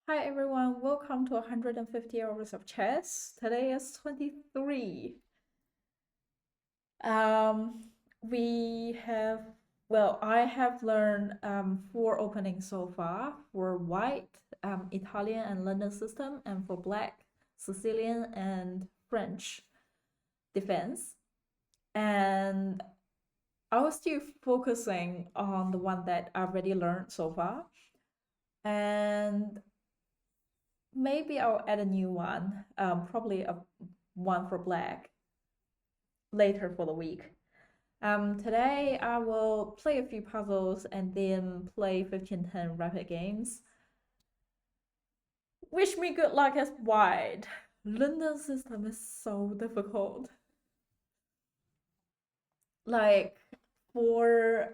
Hi everyone, welcome to 150 hours of chess. Today is 23. Um, we have, I have learned four openings so far for white, Italian and London system, and for black, Sicilian and French defense. And I was still focusing on the one that I've already learned so far. And maybe I'll add a new one, probably a one for black later for the week. Today I will play a few puzzles and then play 1510 rapid games. Wish me good luck as white. London system is so difficult. Like for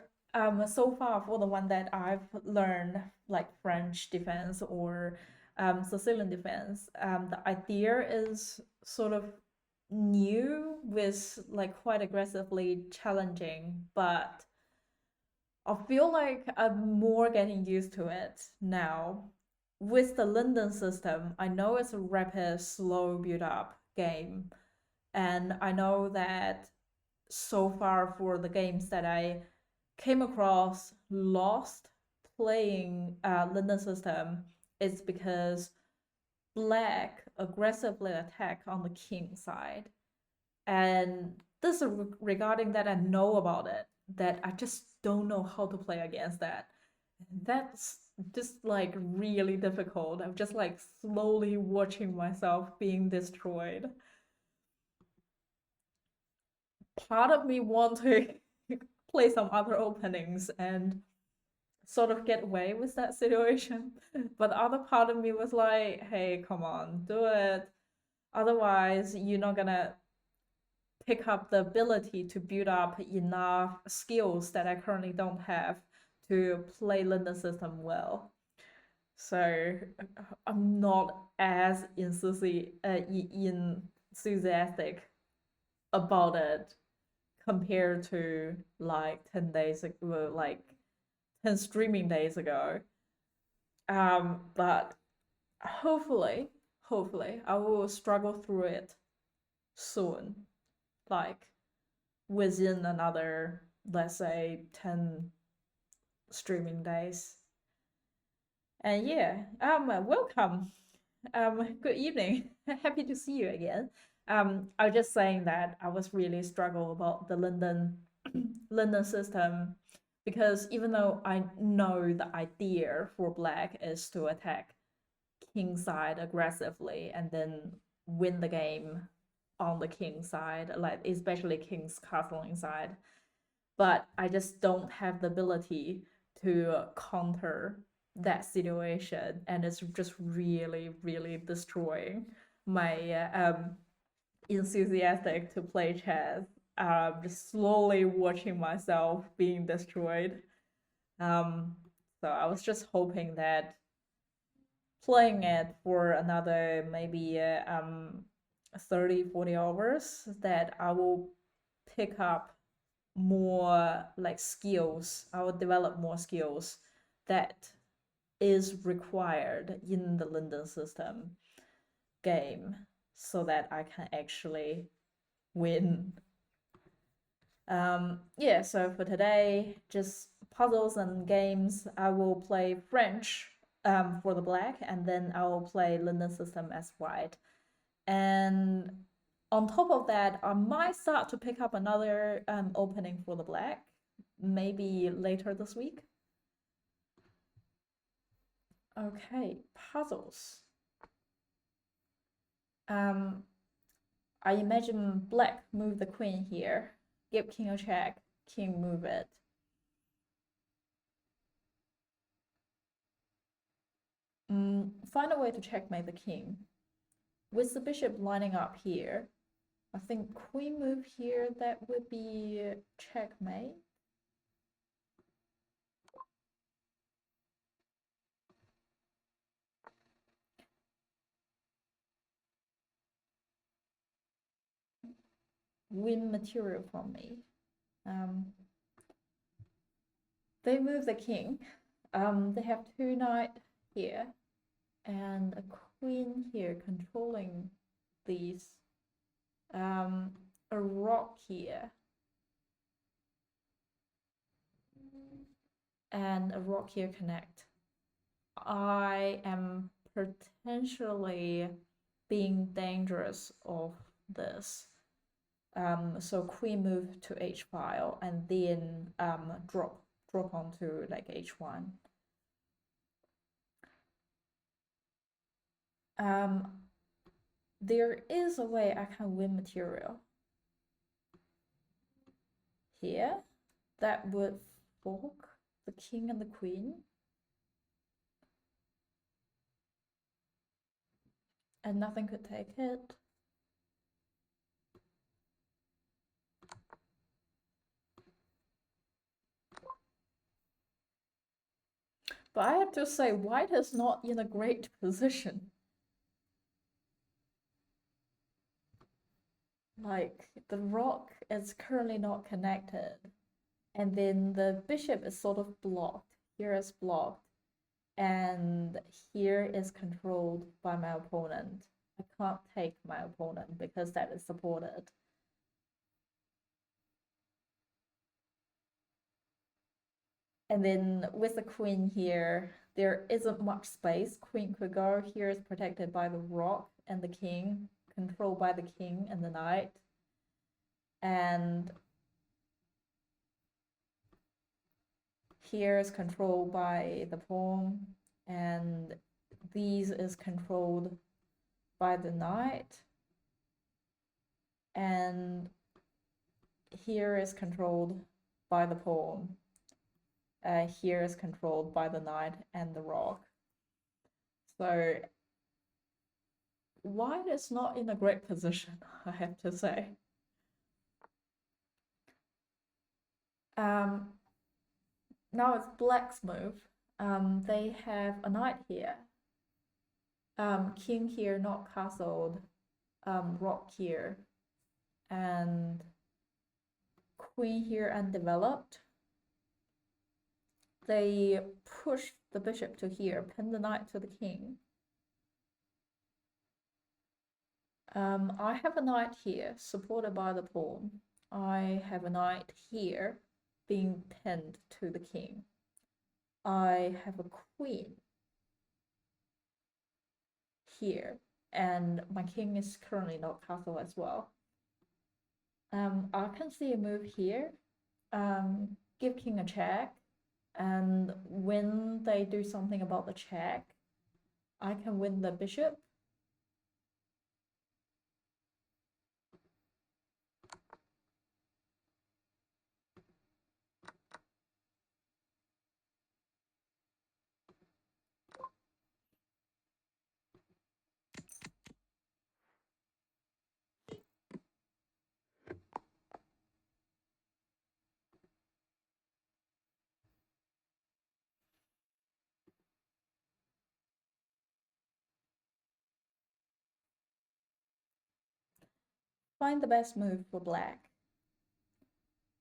so far for the one that I've learned, like French defense or Sicilian defense, the idea is sort of new with like quite aggressively challenging, but I feel like I'm more getting used to it now. With the London system, I know it's a rapid, slow build up game, and I know that so far for the games that I came across lost playing London system is because black aggressively attack on the king side. And this is regarding that I know about it, that I just don't know how to play against that. That's just like really difficult. I'm just like slowly watching myself being destroyed. Part of me want to play some other openings and sort of get away with that situation. But the other part of me was like, hey, come on, do it. Otherwise, you're not gonna pick up the ability to build up enough skills that I currently don't have to play London system well. So I'm not as enthusiastic about it compared to like 10 days ago, like 10 streaming days ago. But hopefully I will struggle through it soon, like within another, let's say, 10 streaming days. And yeah, welcome. Good evening. Happy to see you again. I was just saying that I was really struggle about the London system because even though I know the idea for black is to attack king side aggressively and then win the game on the king side, like especially king's castling side, but I just don't have the ability to counter that situation, and it's just really destroying my enthusiastic to play chess. Just slowly watching myself being destroyed. Um, so I was just hoping that playing it for another maybe 30-40 hours that I will pick up more like skills. I will develop more skills that is required in the London system game so that I can actually win. Yeah, so for today, just puzzles and games. I will play French for the black, and then I will play London system as white. And on top of that, I might start to pick up another opening for the black, maybe later this week. Okay, puzzles. Um, I imagine black move the queen here, give king a check, king move it. Find a way to checkmate the king. With the bishop lining up here, I think queen move here, that would be checkmate. Win material from me. Um, they move the king. They have two knight here. and a queen here controlling these. A rock here and a rock here connect. I am potentially being dangerous of this. So queen move to h file and then drop onto like h1. There is a way I can win material here that would fork the king and the queen, and nothing could take it. But I have to say, white is not in a great position. Like, the rock is currently not connected. And then the bishop is sort of blocked. Here is blocked. And here is controlled by my opponent. I can't take my opponent because that is supported. And then with the queen here, there isn't much space. Queen could go. Here is protected by the rock and the king, controlled by the king and the knight. And here is controlled by the pawn, and these is controlled by the knight. And here is controlled by the pawn. Here is controlled by the knight and the rock. So white is not in a great position, I have to say. Now it's black's move. They have a knight here. King here not castled. Rock here. And queen here undeveloped. They push the bishop to here, pin the knight to the king. I have a knight here, supported by the pawn. I have a knight here, being pinned to the king. I have a queen here, and my king is currently not castled as well. I can see a move here, give king a check, and when they do something about the check, I can win the bishop. Find the best move for black.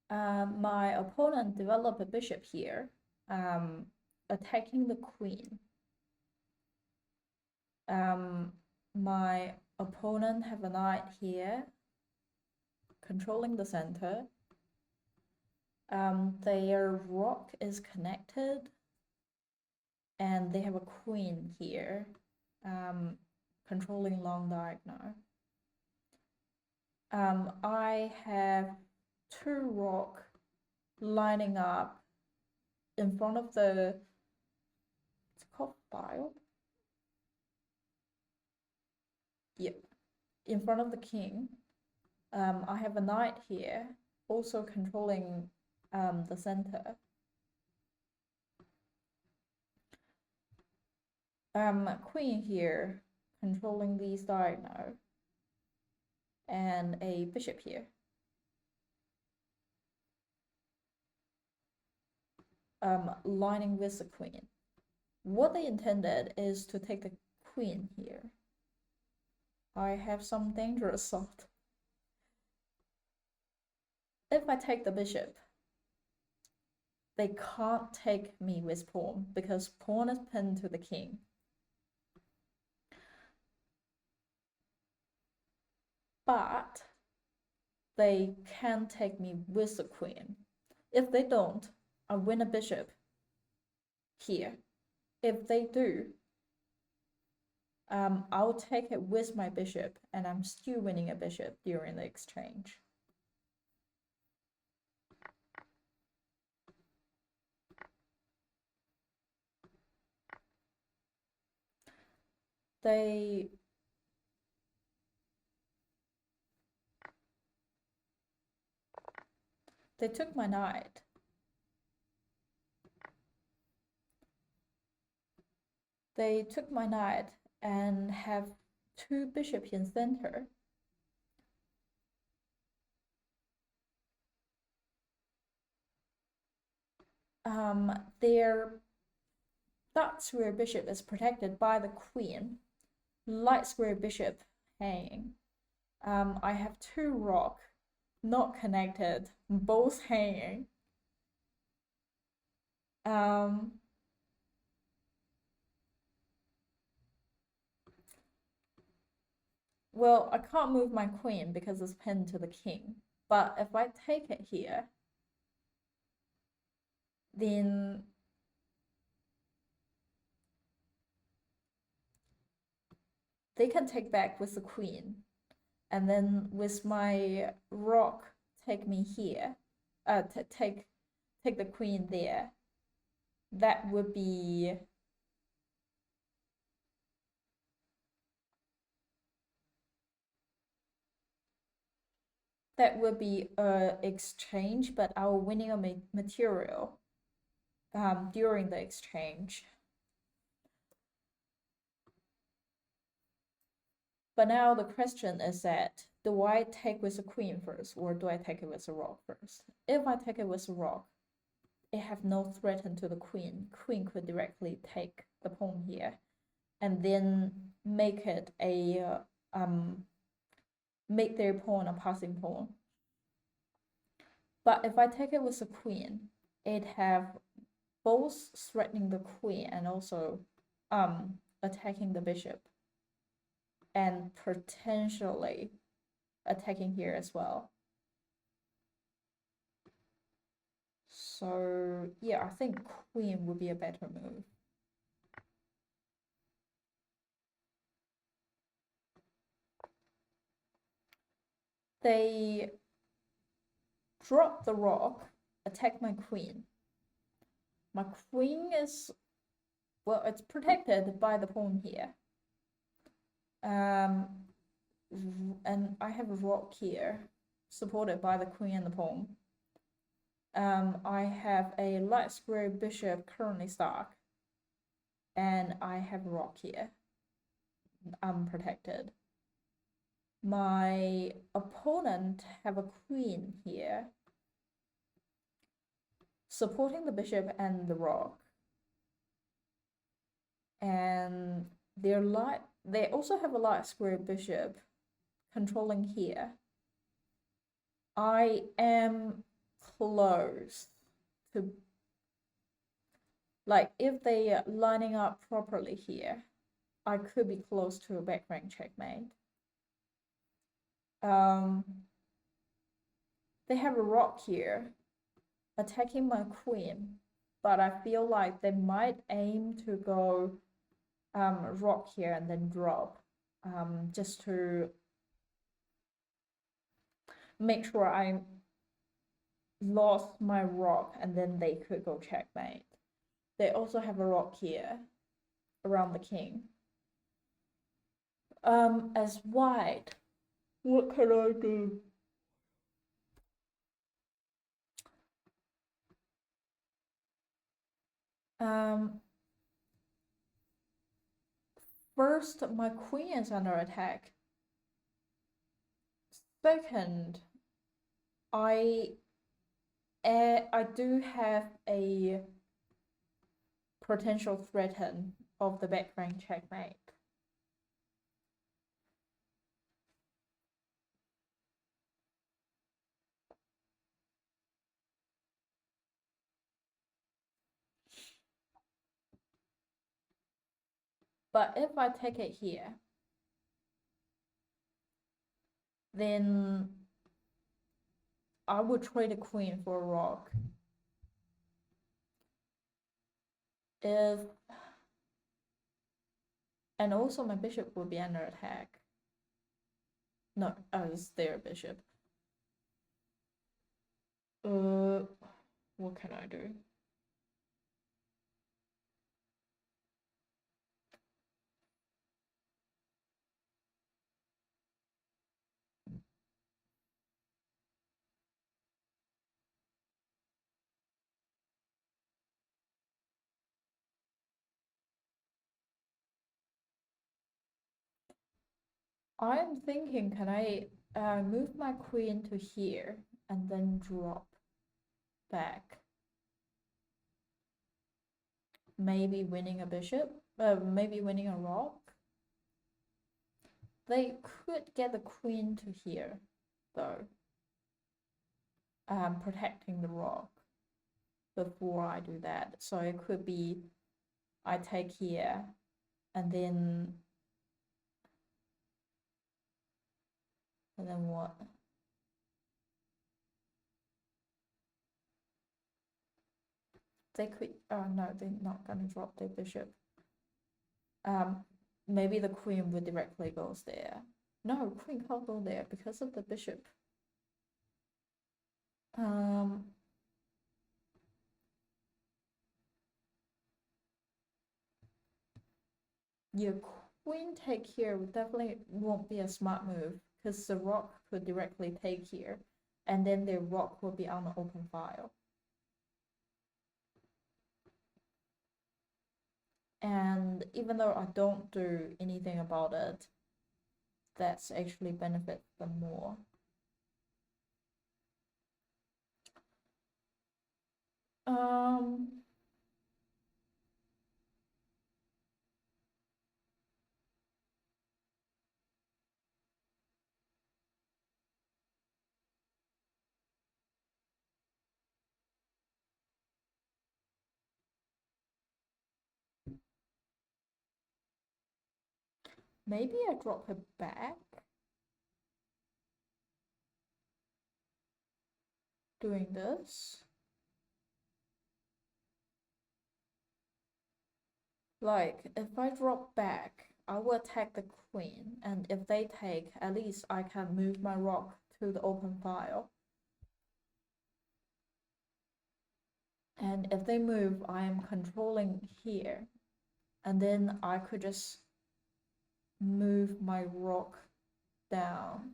My opponent developed a bishop here, attacking the queen. My opponent have a knight here, controlling the center. Their rock is connected, and they have a queen here, controlling long diagonal. I have two rock lining up in front of the, it's called file. Yep, in front of the king. I have a knight here, also controlling the center. Queen here, controlling these diagonal, and a bishop here. Lining with the queen. What they intended is to take the queen here. I have some dangerous thought. If I take the bishop, they can't take me with pawn because pawn is pinned to the king. but they can take me with the queen. If they don't, I win a bishop here. If they do, I'll take it with my bishop, and I'm still winning a bishop during the exchange. They took my knight. They took my knight and have two bishops in center. Their dark square bishop is protected by the queen. Light square bishop hanging. I have two rock, not connected, both hanging. Well, I can't move my queen because it's pinned to the king. But if I take it here, then they can take back with the queen. And then with my rock, take me here. Take the queen there. That would be a exchange, but I will winning a material during the exchange. But now the question is that, do I take with the queen first, or do I take it with the rock first? If I take it with the rock, it have no threat to the queen. Queen could directly take the pawn here, and then make it a make their pawn a passing pawn. But if I take it with the queen, it have both threatening the queen and also attacking the bishop, and potentially attacking here as well. So yeah, I think queen would be a better move. They drop the rock, attack my queen. My queen is, well, it's protected by the pawn here. And I have a rock here, supported by the queen and the pawn. I have a light square bishop currently stuck, and I have a rock here. I'm protected. My opponent have a queen here, supporting the bishop and the rock. And they also have a light square bishop controlling here. I am close to, like, if they are lining up properly here, I could be close to a back rank checkmate. They have a rock here attacking my queen, but I feel like they might aim to go rock here and then drop, just to make sure I lost my rock, and then they could go checkmate. They also have a rock here around the king. As white, what can I do? First, my queen is under attack. Second, I do have a potential threat of the back rank checkmate. But if I take it here, then I would trade a queen for a rock. If and also my bishop will be under attack. No, as their bishop. What can I do? I'm thinking, can I move my queen to here and then drop back? Maybe winning a bishop, maybe winning a rock. They could get the queen to here, though, protecting the rock before I do that. So it could be I take here and then what? They could, oh no, they're not gonna drop their bishop. Maybe the queen would directly goes there. No, queen can't go there because of the bishop. Your queen take here definitely won't be a smart move because the rock could directly take here, and then the rock will be on the open file. And even though I don't do anything about it, that's actually benefits them more. Maybe I drop it back. Doing this. Like, if I drop back, I will attack the queen, and if they take, at least I can move my rock to the open file. And if they move, I am controlling here. And then I could just move my rock down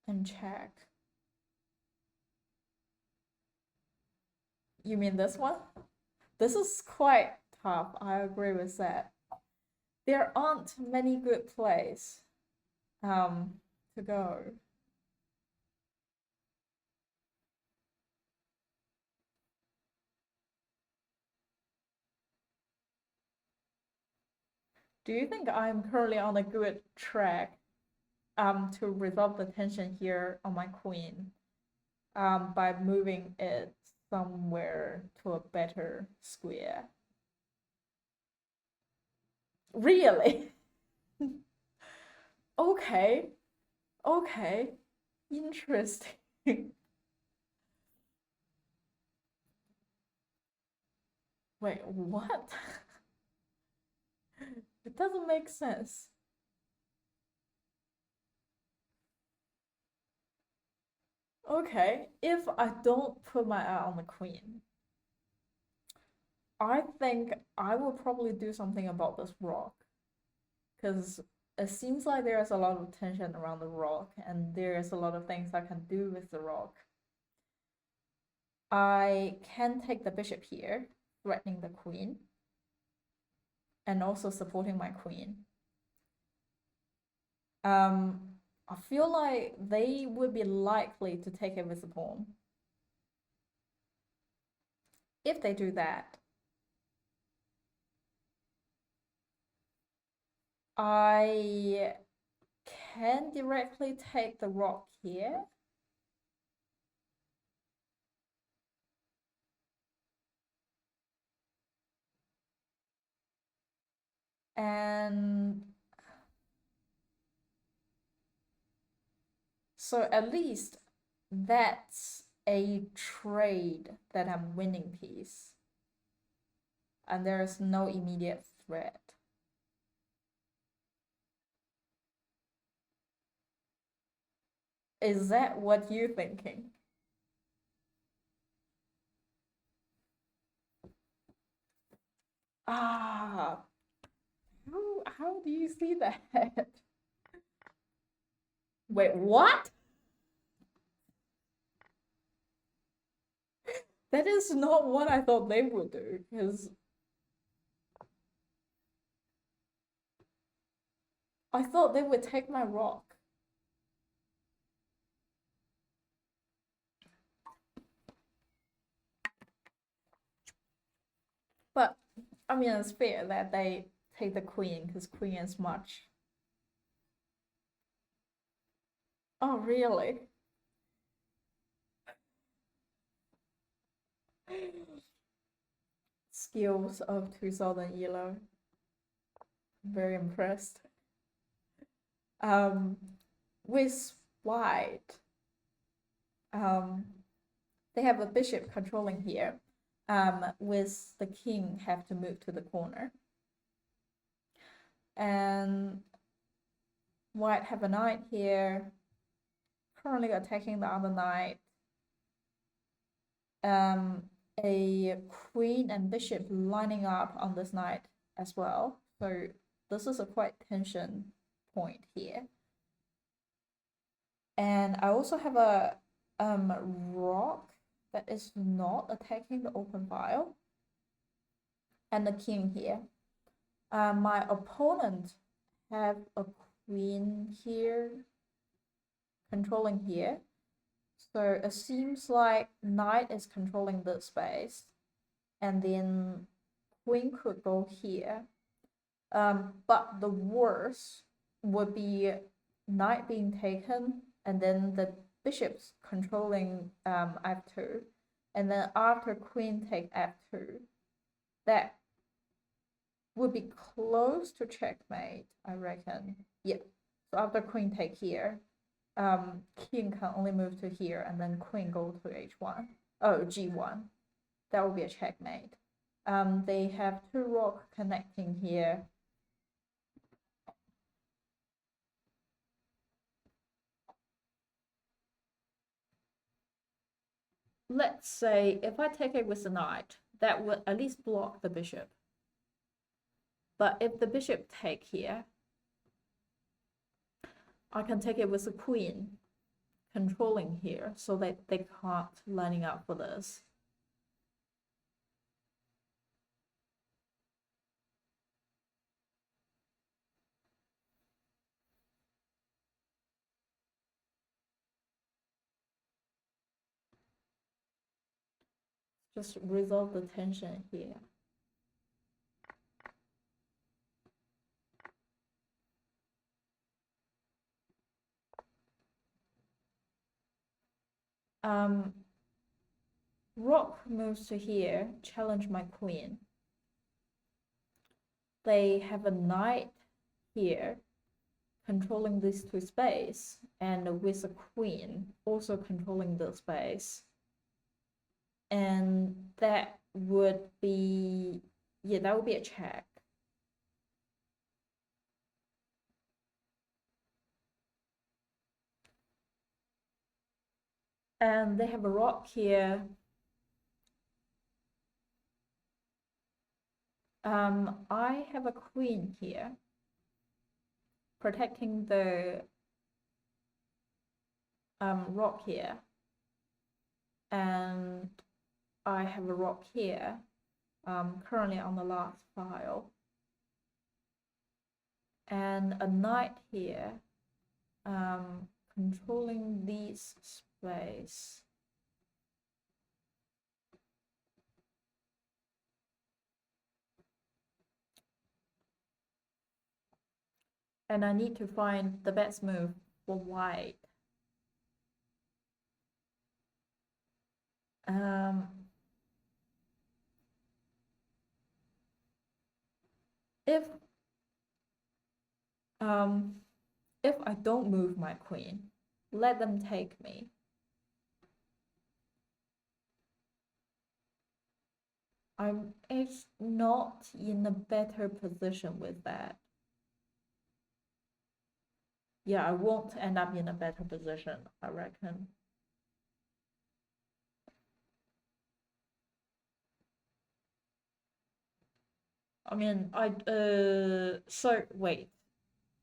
and check. You mean this one? This is quite tough. I agree with that. There aren't many good plays to go. Do you think I'm currently on a good track to resolve the tension here on my queen by moving it somewhere to a better square? Really? Okay. Okay. Interesting. Wait, what? It doesn't make sense. Okay, if I don't put my eye on the queen, I think I will probably do something about this rock. Because it seems like there's a lot of tension around the rock, and there's a lot of things I can do with the rock. I can take the bishop here, threatening the queen, and also supporting my queen. I feel like they would be likely to take it with a pawn. If they do that, I can directly take the rock here. And So at least that's a trade that I'm winning piece. And there's no immediate threat. Is that what you're thinking? Ah, how do you see that? Wait, what? That is not what I thought they would do, because I thought they would take my rock. But I mean, it's fair that they take the queen because queen is much. Oh, really? Skills of 2000 ELO. Very impressed. With white, they have a bishop controlling here. With the king have to move to the corner. And white have a knight here, currently attacking the other knight. A queen and bishop lining up on this knight as well. So this is a quite tension point here. And I also have a rock that is not attacking the open file. And the king here. My opponent have a queen here, controlling here. So it seems like knight is controlling this space, and then queen could go here. But the worst would be knight being taken, and then the bishops controlling f2, and then after queen take f2, that would be close to checkmate, I reckon. Yeah. So after queen take here, king can only move to here, and then queen go to h1. Oh, g1. That would be a checkmate. They have two rock connecting here. Let's say if I take it with the knight, that would at least block the bishop. But if the bishop take here, I can take it with the queen controlling here, so that they can't lining up for this. Just resolve the tension here. Rook moves to here, challenge my queen. They have a knight here, controlling these two space, and with a queen also controlling the space. And that would be, yeah, that would be a check. And they have a rock here. I have a queen here, protecting the rock here. And I have a rock here, currently on the last file. And a knight here, controlling this space. And I need to find the best move for white. If I don't move my queen, let them take me. It's not in a better position with that. Yeah, I won't end up in a better position, I reckon. I mean, so wait.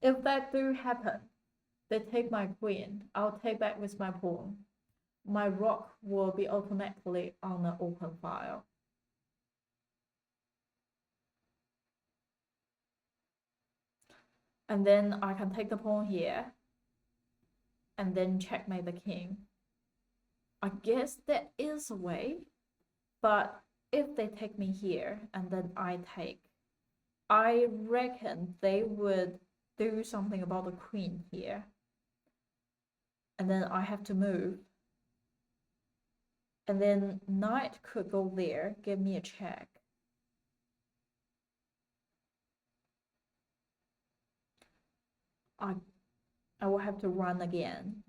If that do happen, they take my queen, I'll take back with my pawn. My rook will be automatically on an open file. And then I can take the pawn here and then checkmate the king. I guess there is a way, but if they take me here and then I take, I reckon they would do something about the queen here. And then I have to move. And then knight could go there, give me a check. I will have to run again.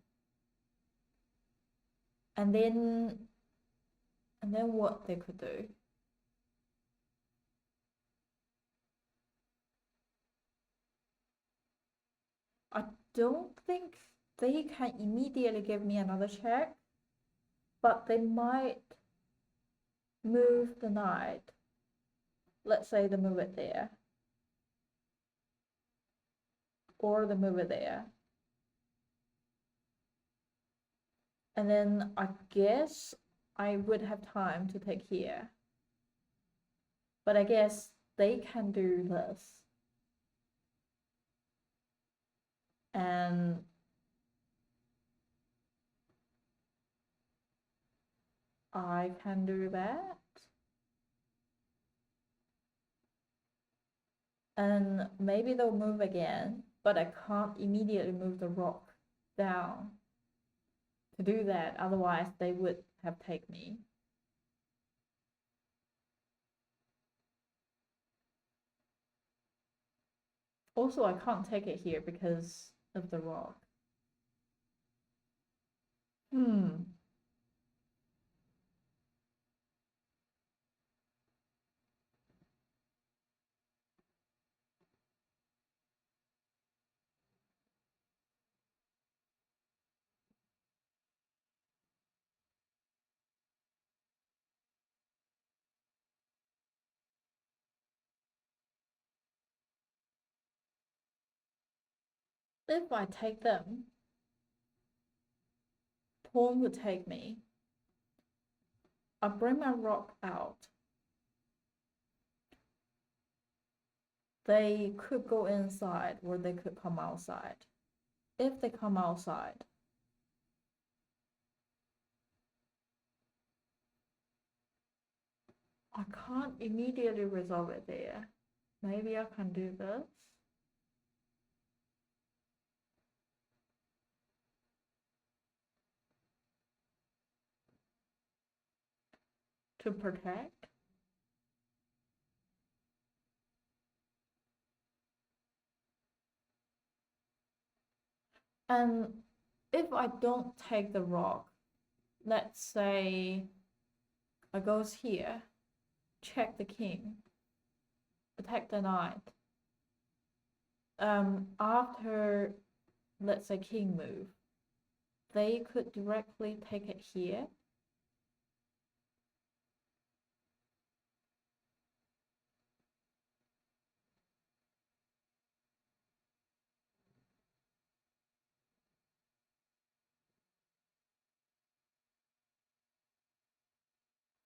And then what they could do? I don't think they can immediately give me another check, but they might move the knight. Let's say they move it there. Or they move it there. And then I guess I would have time to take here. But I guess they can do this. And I can do that. And maybe they'll move again, but I can't immediately move the rook down to do that. Otherwise, they would have taken me. Also, I can't take it here because of the rock. If I take them, pawn would take me. I bring my rock out. They could go inside or they could come outside. If they come outside, I can't immediately resolve it there. Maybe I can do this. To protect. And if I don't take the rock, let's say I goes here, check the king, attack the knight. After, let's say, king move, they could directly take it here.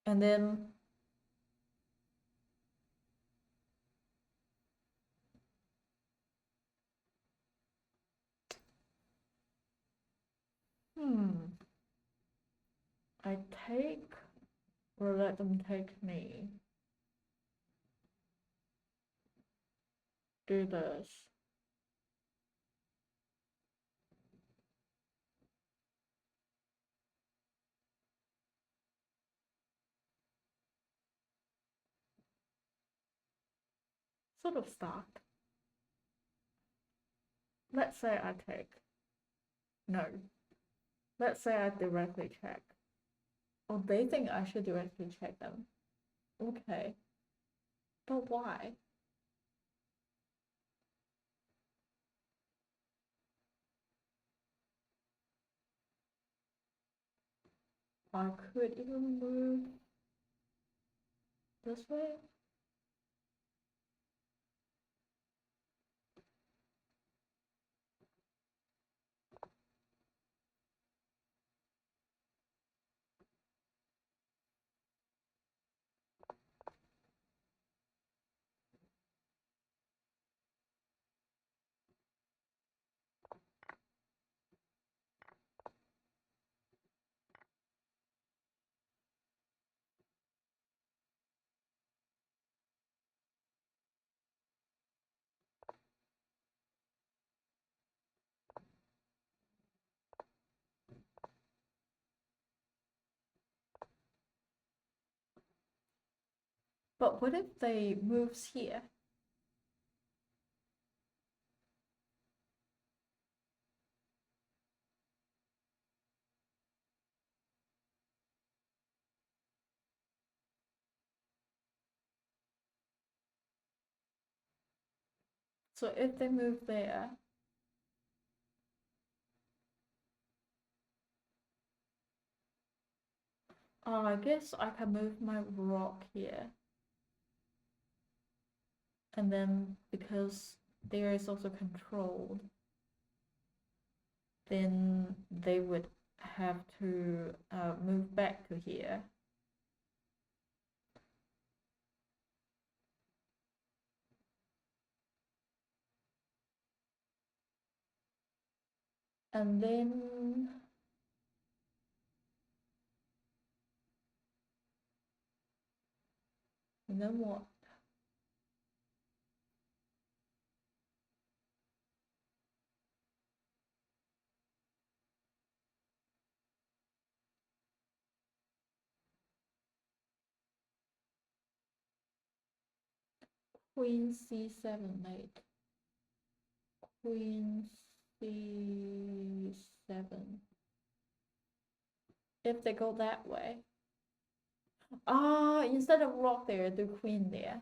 And then I take or let them take me. Do this. Sort of start. Let's say I take. No. let's say I directly check. Oh, they think I should directly check them. Okay. But why? I could even move this way. But what if they moves here? So if they move there, I guess I can move my rock here. And then because there is also controlled, then they would have to move back to here. And then what? Queen c7 mate. Queen c7. If they go that way. Ah, instead of rock there, do queen there.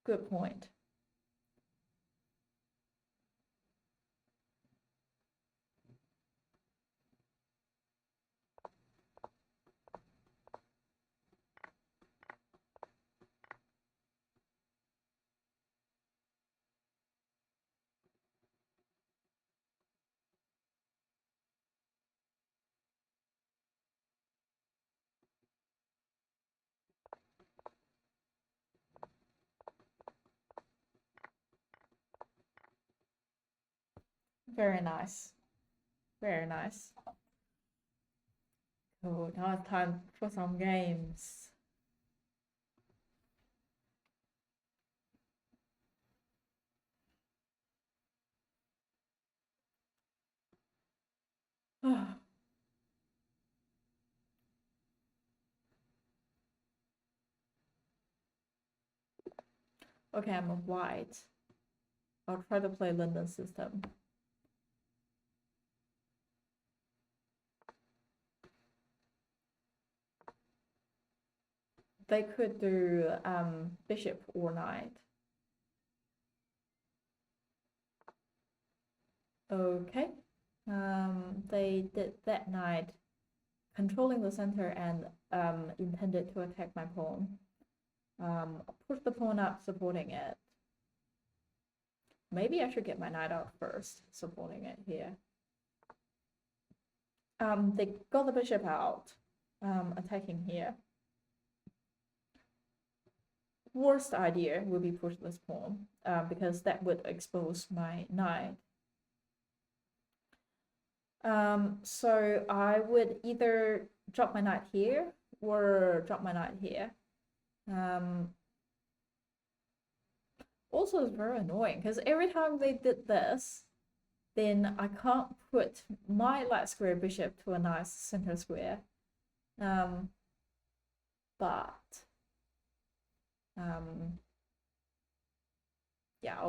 Good point. Very nice. Very nice. Oh, now it's time for some games. Okay, I'm a white. I'll try to play London system. They could do bishop or knight. Okay. They did that knight, controlling the center and intended to attack my pawn. Push the pawn up, supporting it. Maybe I should get my knight out first, supporting it here. They got the bishop out, attacking here. Worst idea would be push this pawn, because that would expose my knight. So I would either drop my knight here or drop my knight here. Also, it's very annoying because every time they did this, then I can't put my light square bishop to a nice center square. But yeah,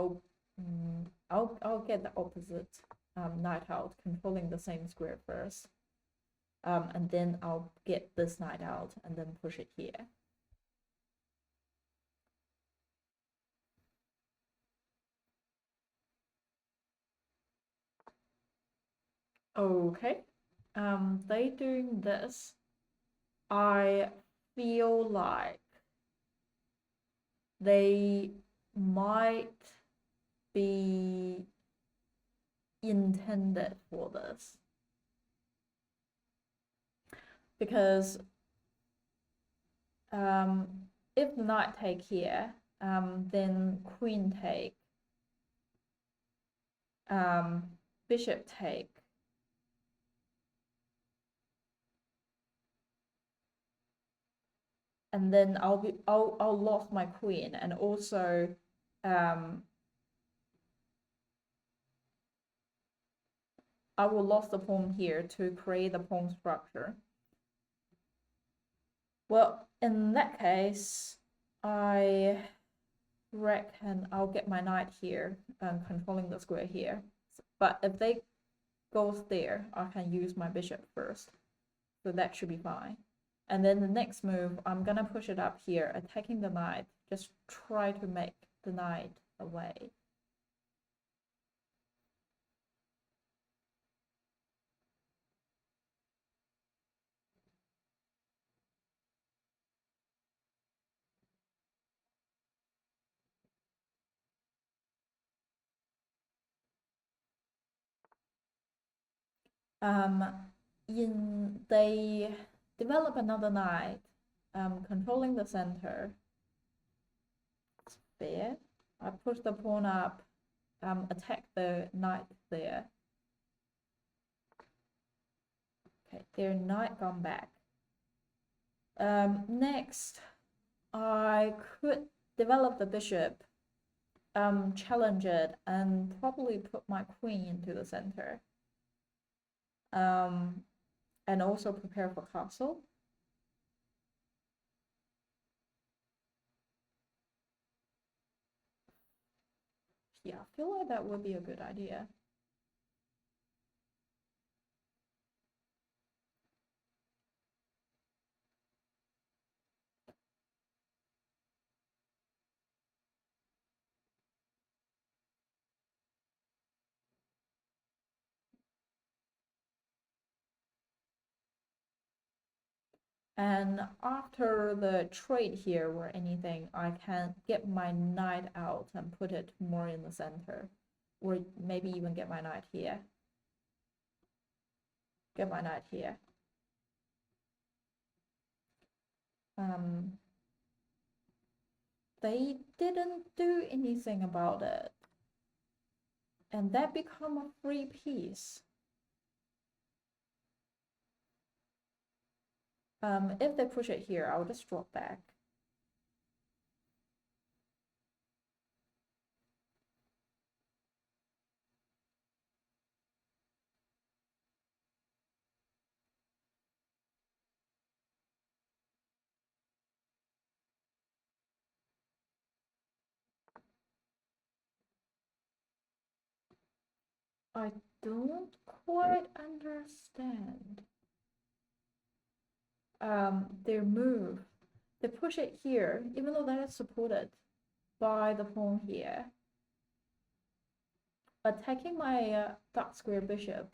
I'll get the opposite. knight out, controlling the same square first. And then I'll get this knight out and then push it here. Okay, they doing this. I feel like they might be intended for this. Because if the knight take here, then queen take, bishop take, and then I'll lose my queen, and also I will lose the pawn here to create the pawn structure. Well, in that case, I reckon I'll get my knight here, controlling the square here. But if they goes there, I can use my bishop first. So that should be fine. And then the next move, I'm gonna push it up here, attacking the knight. Just try to make the knight away. They develop another knight, controlling the center. It's fair. I push the pawn up, attack the knight there. Okay, their knight gone back. Next, I could develop the bishop, challenge it, and probably put my queen into the center. And also prepare for castle. Yeah, I feel like that would be a good idea. And after the trade here or anything, I can get my knight out and put it more in the center. Or maybe even get my knight here. Get my knight here. They didn't do anything about it. And that become a free piece. If they push it here, I'll just drop back. I don't quite understand their move. They push it here, even though that is supported by the pawn here. Attacking my dark square bishop.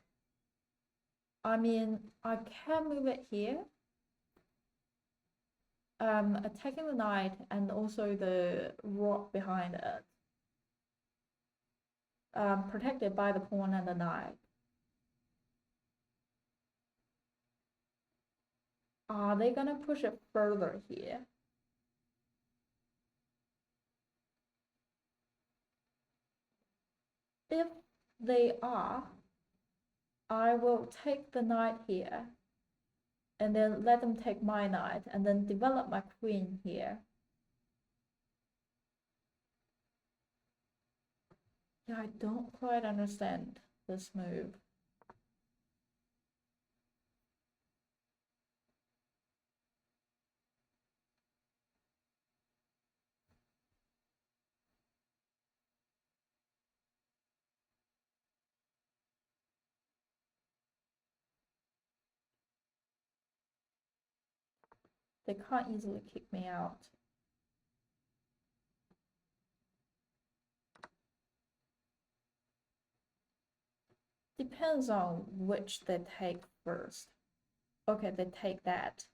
I mean, I can move it here. Attacking the knight and also the rock behind it. Protected by the pawn and the knight. Are they gonna push it further here? If they are, I will take the knight here and then let them take my knight and then develop my queen here. Yeah, I don't quite understand this move. They can't easily kick me out. Depends on which they take first. Okay, they take that.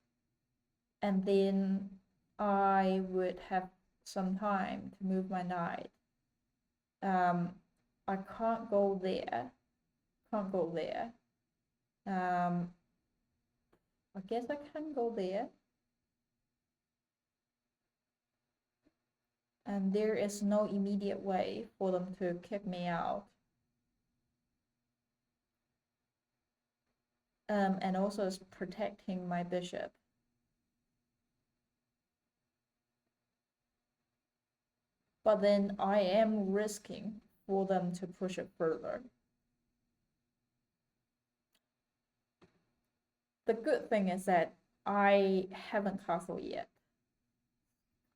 And then I would have some time to move my knight. I can't go there. Can't go there. I guess I can go there. And there is no immediate way for them to kick me out. And also it's protecting my bishop. But then I am risking for them to push it further. The good thing is that I haven't castled yet.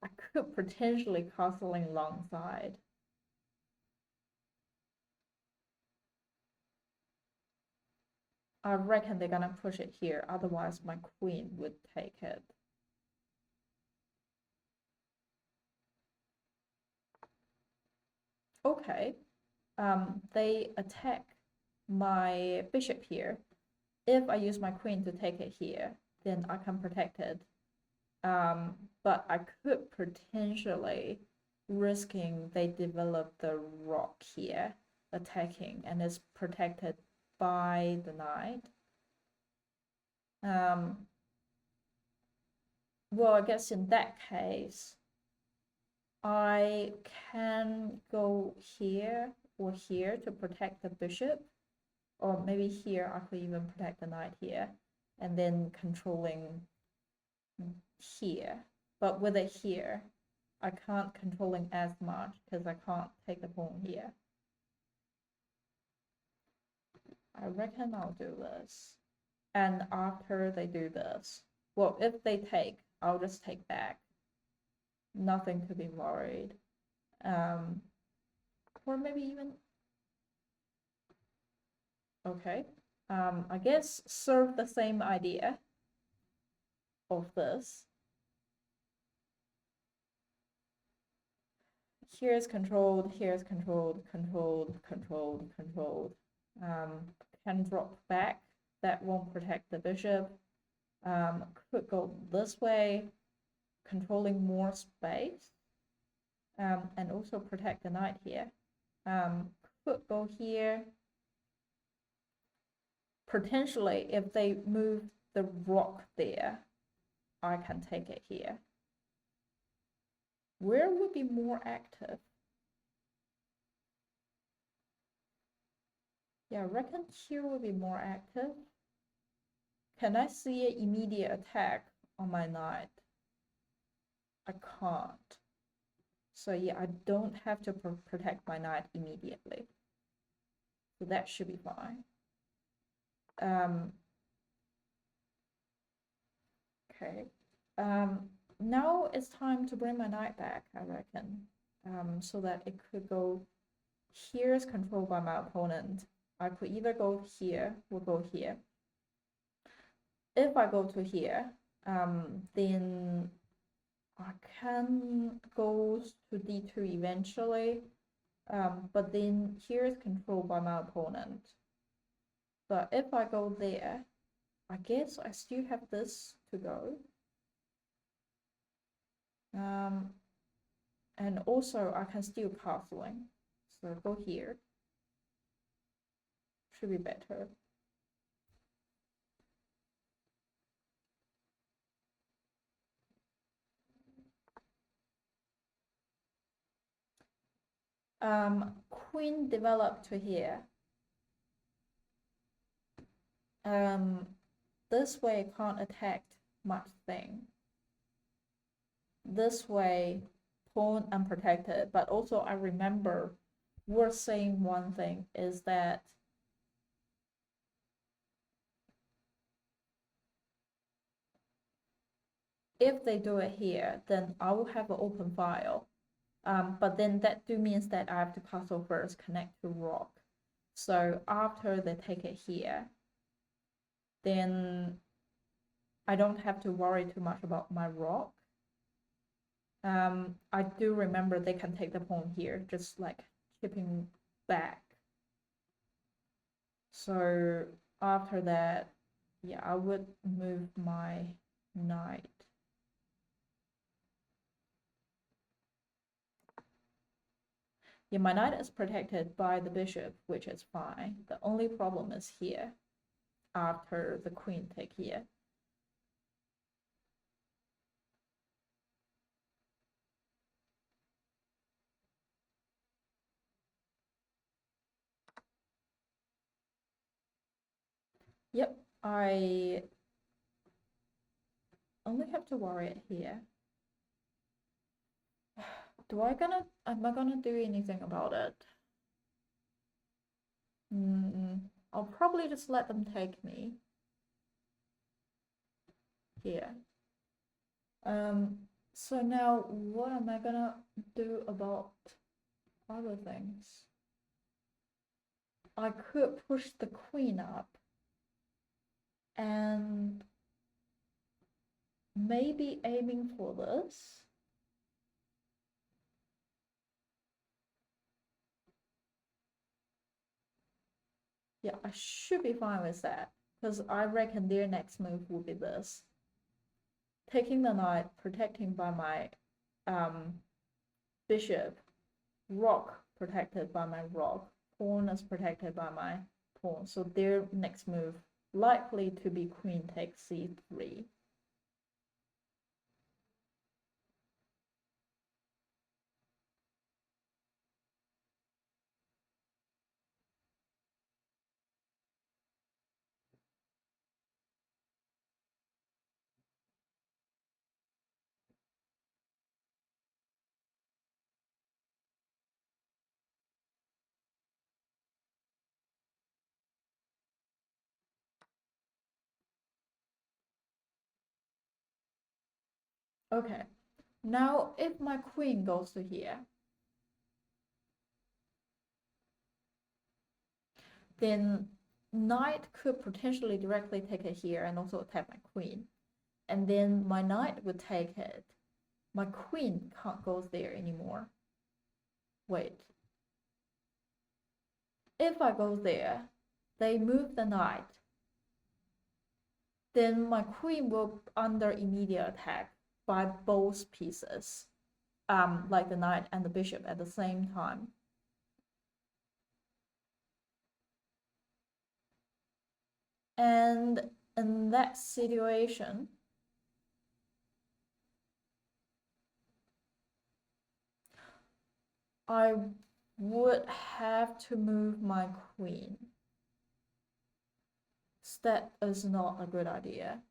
I could potentially castling alongside. I reckon they're gonna push it here, otherwise my queen would take it. Okay, they attack my bishop here. If I use my queen to take it here, then I can protect it. But I could potentially risking they develop the rock here, attacking, and it's protected by the knight. Well, I guess in that case, I can go here or here to protect the bishop, or maybe here I could even protect the knight here, and then controlling here. But with it here, I can't controlling as much because I can't take the pawn here. I reckon I'll do this. And after they do this, well, if they take, I'll just take back. Nothing to be worried. Or maybe even, okay. I guess serve the same idea of this. Here's controlled, here's controlled, controlled, controlled, controlled. Can drop back. That won't protect the bishop. Could go this way, controlling more space. And also protect the knight here. Could go here. Potentially, if they move the rock there, I can take it here. Where would be more active? Yeah, I reckon here would be more active. Can I see an immediate attack on my knight? I can't. So yeah, I don't have to protect my knight immediately. So that should be fine. Okay. Now it's time to bring my knight back, I reckon. So that it could go here is controlled by my opponent. I could either go here or go here. If I go to here, then I can go to d2 eventually, but then here is controlled by my opponent. But if I go there, I guess I still have this to go. And also I can still castling, so go here. Should be better. Queen developed to here. This way can't attack much thing. This way pawn unprotected, but also I remember worth saying one thing is that if they do it here, then I will have an open file. But then that do means that I have to castle first, connect to rock. So after they take it here, then I don't have to worry too much about my rock. I do remember they can take the pawn here, just like chipping back. So after that, yeah, I would move my knight. Yeah, my knight is protected by the bishop, which is fine. The only problem is here, after the queen take here. Yep, I only have to worry it here. Am I gonna do anything about it? I'll probably just let them take me here. So now what am I gonna do about other things? I could push the queen up and maybe aiming for this. Yeah, I should be fine with that, because I reckon their next move will be this. Taking the knight, protecting by my bishop, rock protected by my rock, pawn is protected by my pawn. So their next move likely to be queen takes c3. Okay, now if my queen goes to here, then knight could potentially directly take it here and also attack my queen. And then my knight would take it. My queen can't go there anymore. Wait. If I go there, they move the knight. Then my queen will under immediate attack by both pieces, like the knight and the bishop at the same time. And in that situation, I would have to move my queen. That is not a good idea,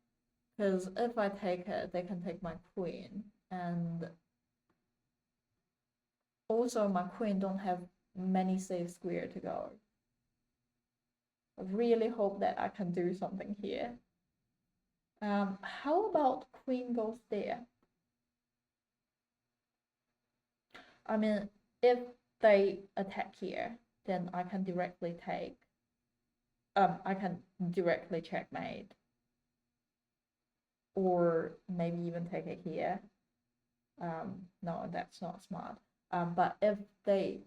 because if I take it, they can take my queen, and also my queen don't have many safe square to go. I really hope that I can do something here. How about queen goes there? I mean, if they attack here, then I can directly take, I can directly checkmate, or maybe even take it here. No, that's not smart. But if they,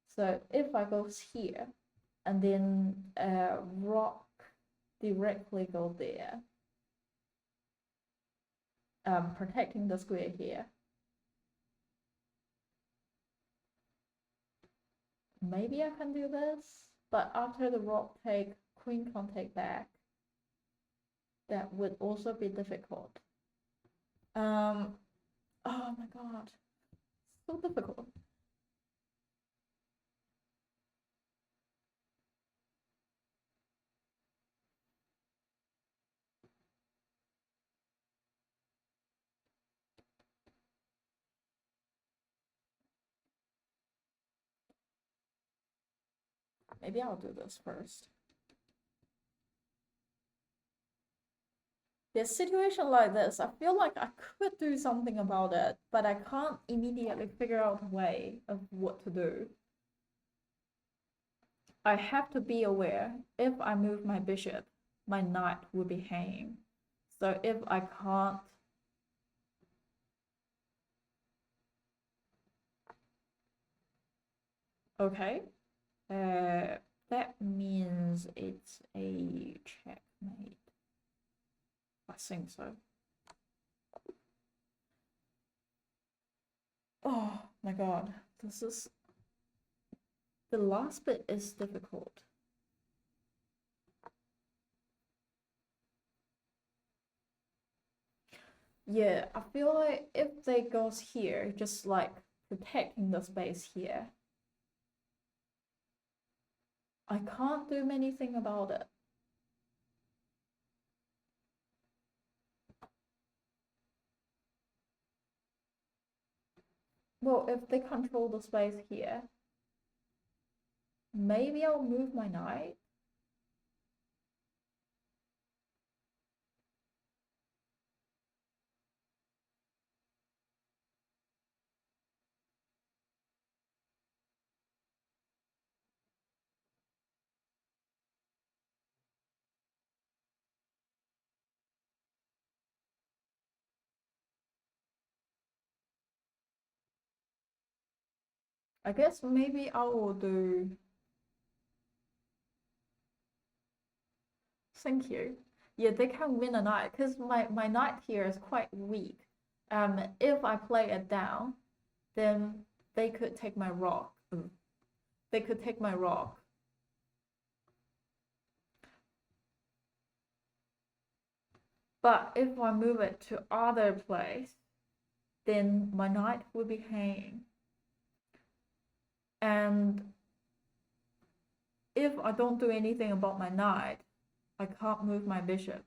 so if I go here, and then rock directly go there, protecting the square here. Maybe I can do this, but after the rock take, queen can't take back. That would also be difficult. Oh my god, so difficult. Maybe I'll do this first. The situation like this, I feel like I could do something about it, but I can't immediately figure out a way of what to do. I have to be aware, if I move my bishop, my knight will be hanging. So if I can't, okay, that means it's a checkmate. I think so. Oh my god, this is the last bit is difficult. Yeah, I feel like if they goes here, just like protecting the space here, I can't do anything about it. Well, if they control the space here, maybe I'll move my knight. I guess maybe I will do. Thank you. Yeah, they can win a knight because my knight here is quite weak. If I play it down, then they could take my rock. They could take my rock. But if I move it to other place, then my knight will be hanging. And if I don't do anything about my knight, I can't move my bishop.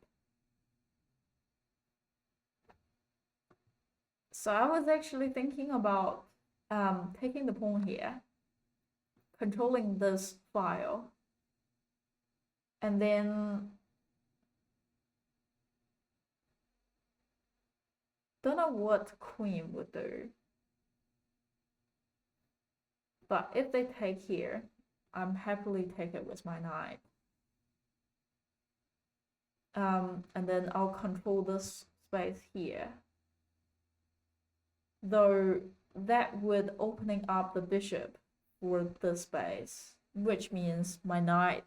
So I was actually thinking about taking the pawn here, controlling this file, and then don't know what queen would do. But if they take here, I'm happily take it with my knight. And then I'll control this space here. Though that would opening up the bishop for the space, which means my knight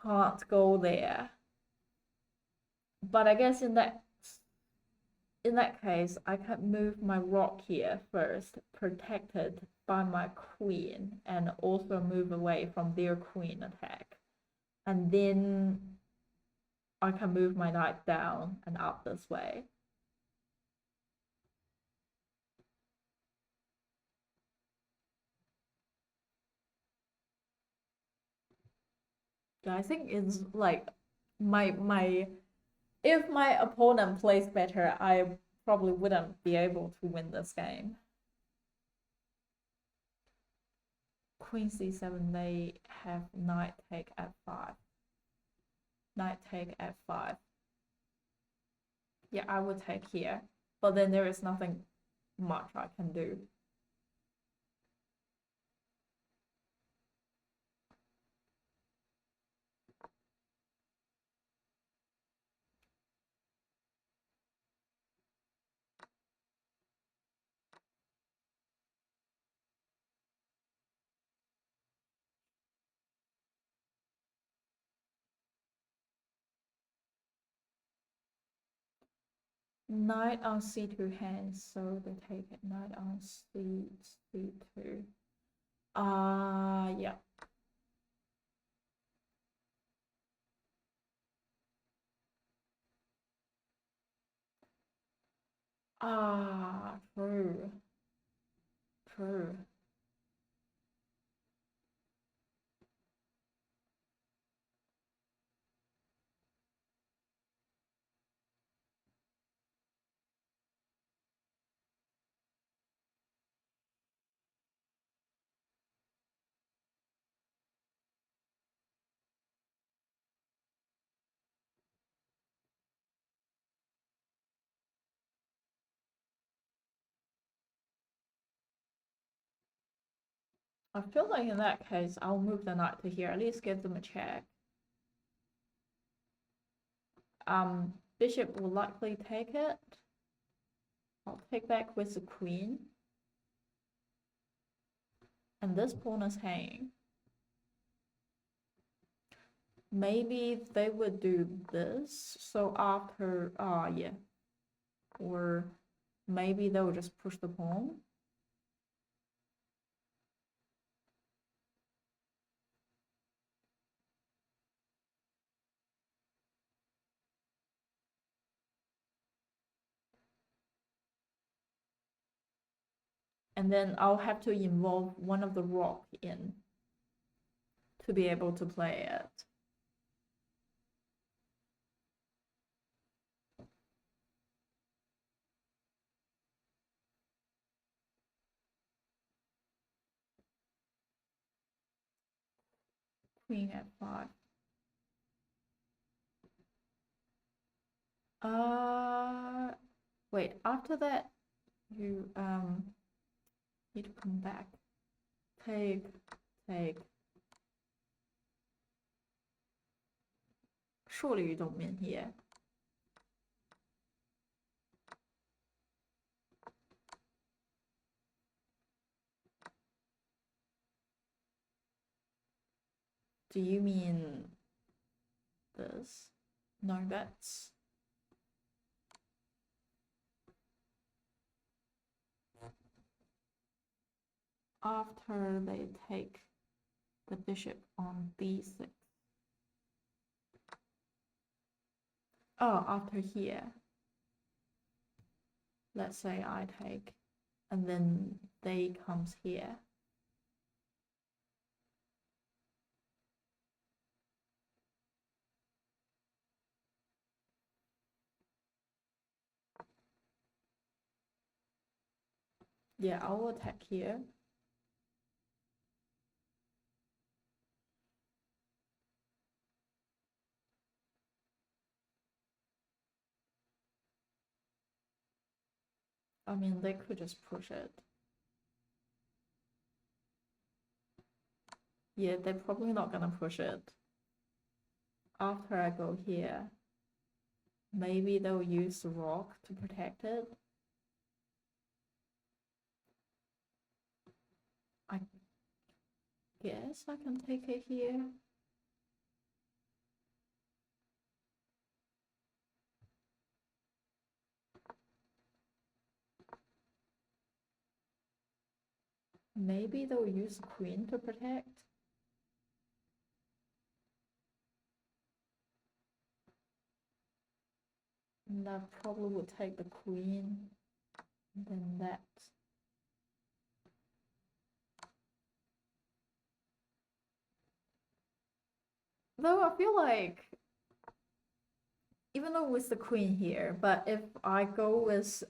can't go there. But I guess in that case, I can move my rock here first, protected by my queen, and also move away from their queen attack. And then I can move my knight down and up this way. Yeah, I think it's like my if my opponent plays better, I probably wouldn't be able to win this game. Queen c7, they have knight take f5. Knight take f5. Yeah, I would take here, but then there is nothing much I can do. Knight on c2 hands, so they take it. Knight on c2. Yeah. True. True. I feel like in that case, I'll move the knight to here. At least give them a check. Bishop will likely take it. I'll take back with the queen. And this pawn is hanging. Maybe they would do this. So after, yeah. Or maybe they'll just push the pawn. And then I'll have to involve one of the rock in to be able to play it. Queen f5. Wait, after that, you need to come back. Take. Surely you don't mean here. Do you mean this? No, that's... After they take the bishop on d6. Oh, after here. Let's say I take, and then they comes here. Yeah, I'll attack here. I mean, they could just push it. Yeah, they're probably not gonna push it. After I go here, maybe they'll use the rock to protect it. I guess I can take it here. Maybe they'll use the queen to protect. And that probably would take the queen, and then that. Though I feel like, even though with the queen here, but if I go with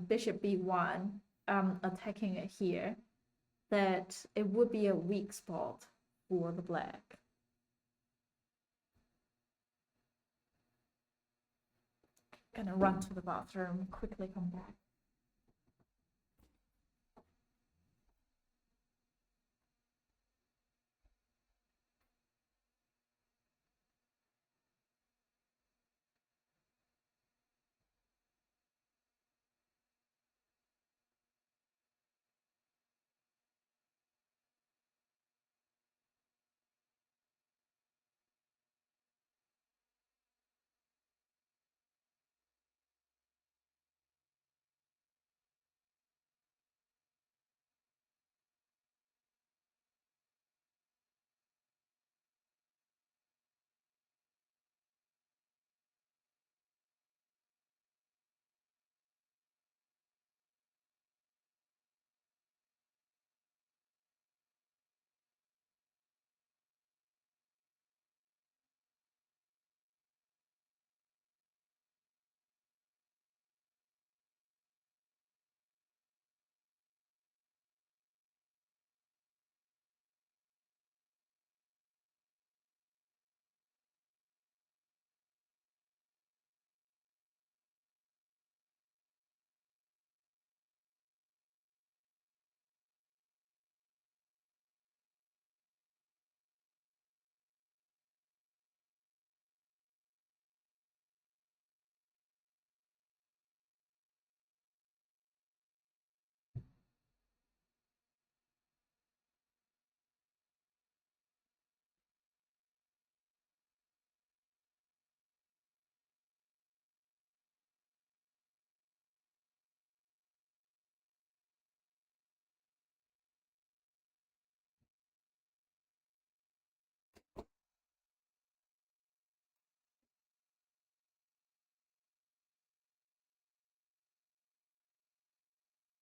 bishop b1, attacking it here, that it would be a weak spot for the black. Gonna run to the bathroom, quickly come back.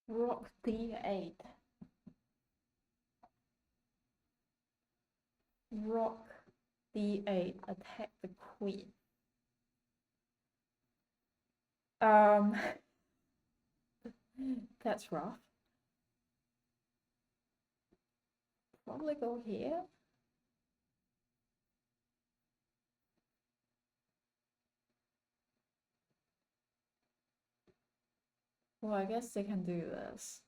Rook d8. Rook d8. Attack the queen. That's rough. Probably go here. Well, I guess they can do this.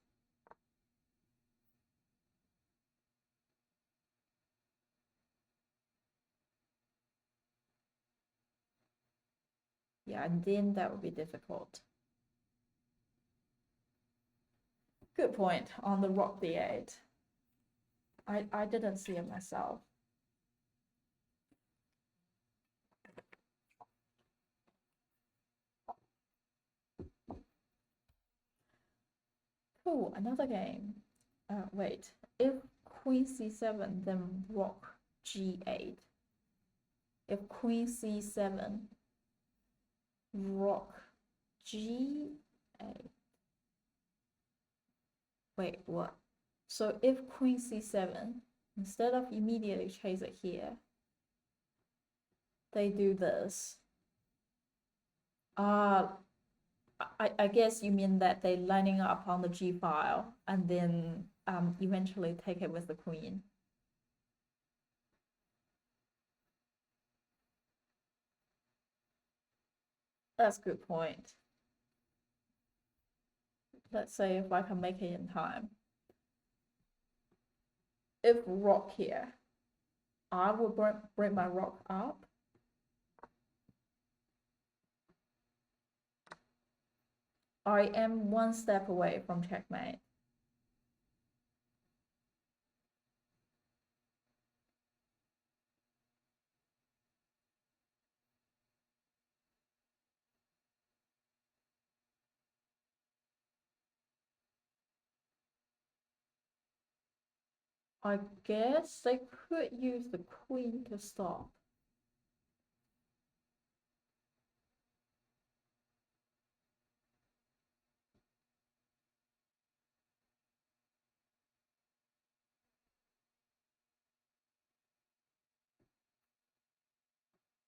Yeah, and then that would be difficult. Good point on the rook d8. I didn't see it myself. Cool, another game. Wait, if queen c7, then rook g8. If queen c7, rook g8. Wait, what? So if queen c7, instead of immediately chase it here, they do this. I guess you mean that they lining up on the G file and then eventually take it with the queen. That's a good point. Let's say if I can make it in time. If rook here, I will bring my rook up. I am one step away from checkmate. I guess they could use the queen to stop.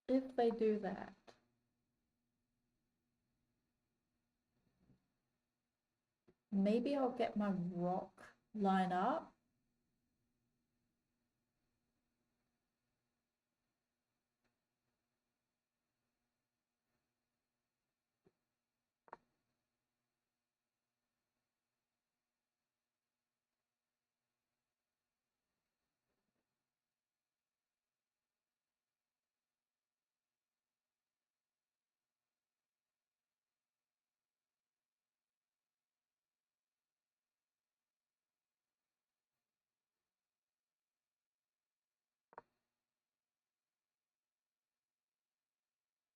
If they do that, maybe I'll get my rook line up.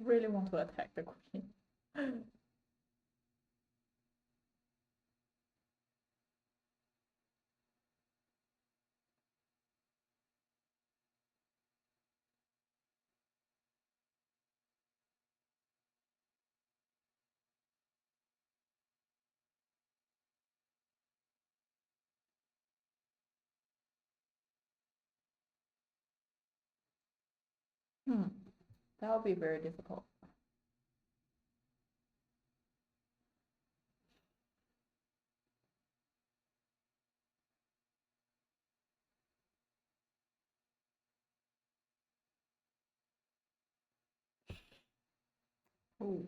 Really want to attack the queen. That would be very difficult. Ooh.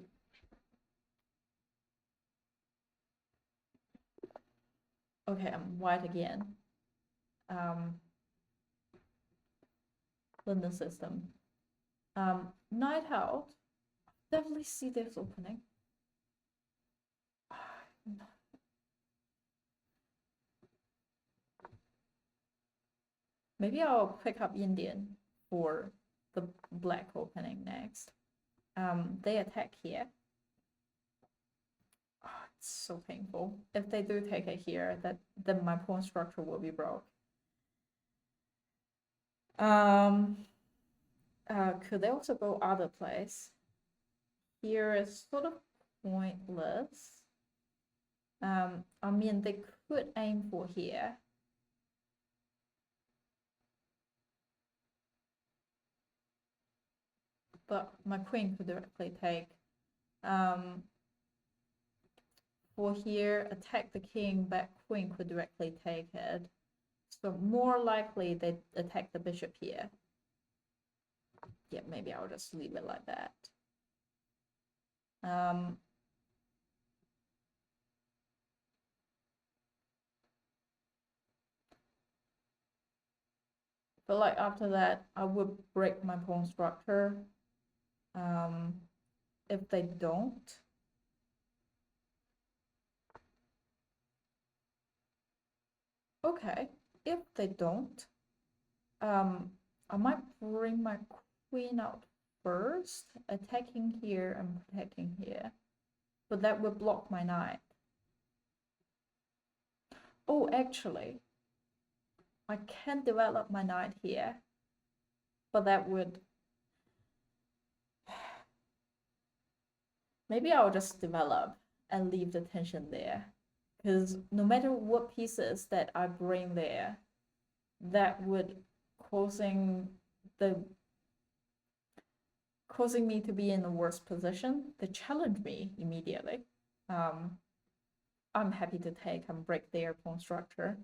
Okay, I'm white again. London system. Night out. Definitely see this opening. Maybe I'll pick up Indian for the black opening next. They attack here. Oh, it's so painful. If they do take it here, then my pawn structure will be broke. Could they also go other place? Here is sort of pointless. I mean, they could aim for here. But my queen could directly take. For here, attack the king, but queen could directly take it. So more likely they attack the bishop here. Yeah, maybe I'll just leave it like that. But like after that, I would break my pawn structure. If they don't, okay. If they don't, I might bring my queen out first, attacking here and protecting here. But that would block my knight. Oh, actually, I can develop my knight here, but that would... Maybe I'll just develop and leave the tension there. Because no matter what pieces that I bring there, that would causing me to be in a worse position. They challenge me immediately. I'm happy to take and break their pawn structure.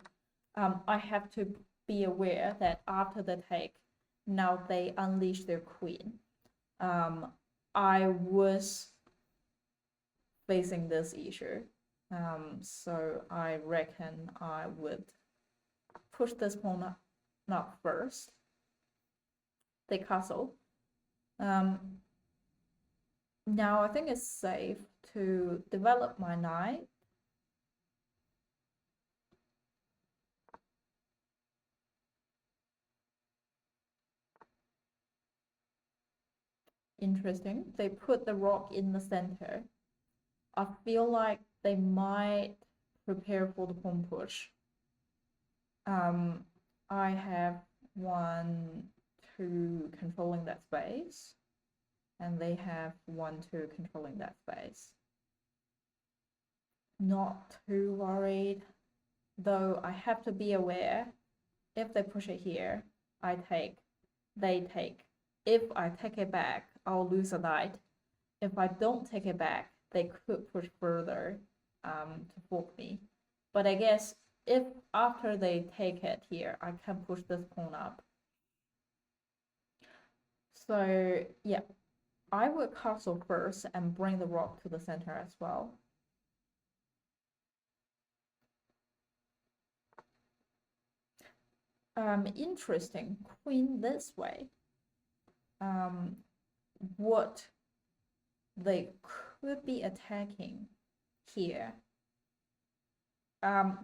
I have to be aware that after the take, now they unleash their queen. I was facing this issue, so I reckon I would push this pawn up first. They castle. Now I think it's safe to develop my knight. Interesting. They put the rock in the center. I feel like they might prepare for the pawn push. I have 1, 2 controlling that space, and they have 1, 2 controlling that space. Not too worried, though I have to be aware, if they push it here, I take, they take. If I take it back, I'll lose a knight. If I don't take it back, they could push further to fork me. But I guess if after they take it here, I can push this pawn up. So yeah, I would castle first and bring the rock to the center as well. Interesting, queen this way. What they could be attacking here.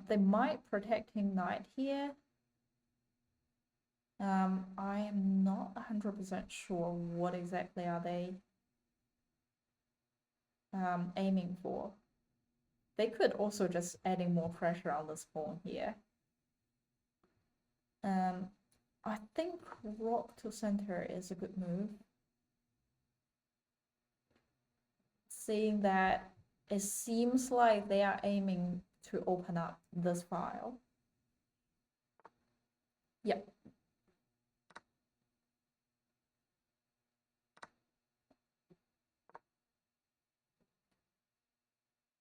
They might protecting knight here. I am not 100% sure what exactly are they aiming for. They could also just adding more pressure on this pawn here. I think rock to center is a good move. Seeing that it seems like they are aiming to open up this file. Yep.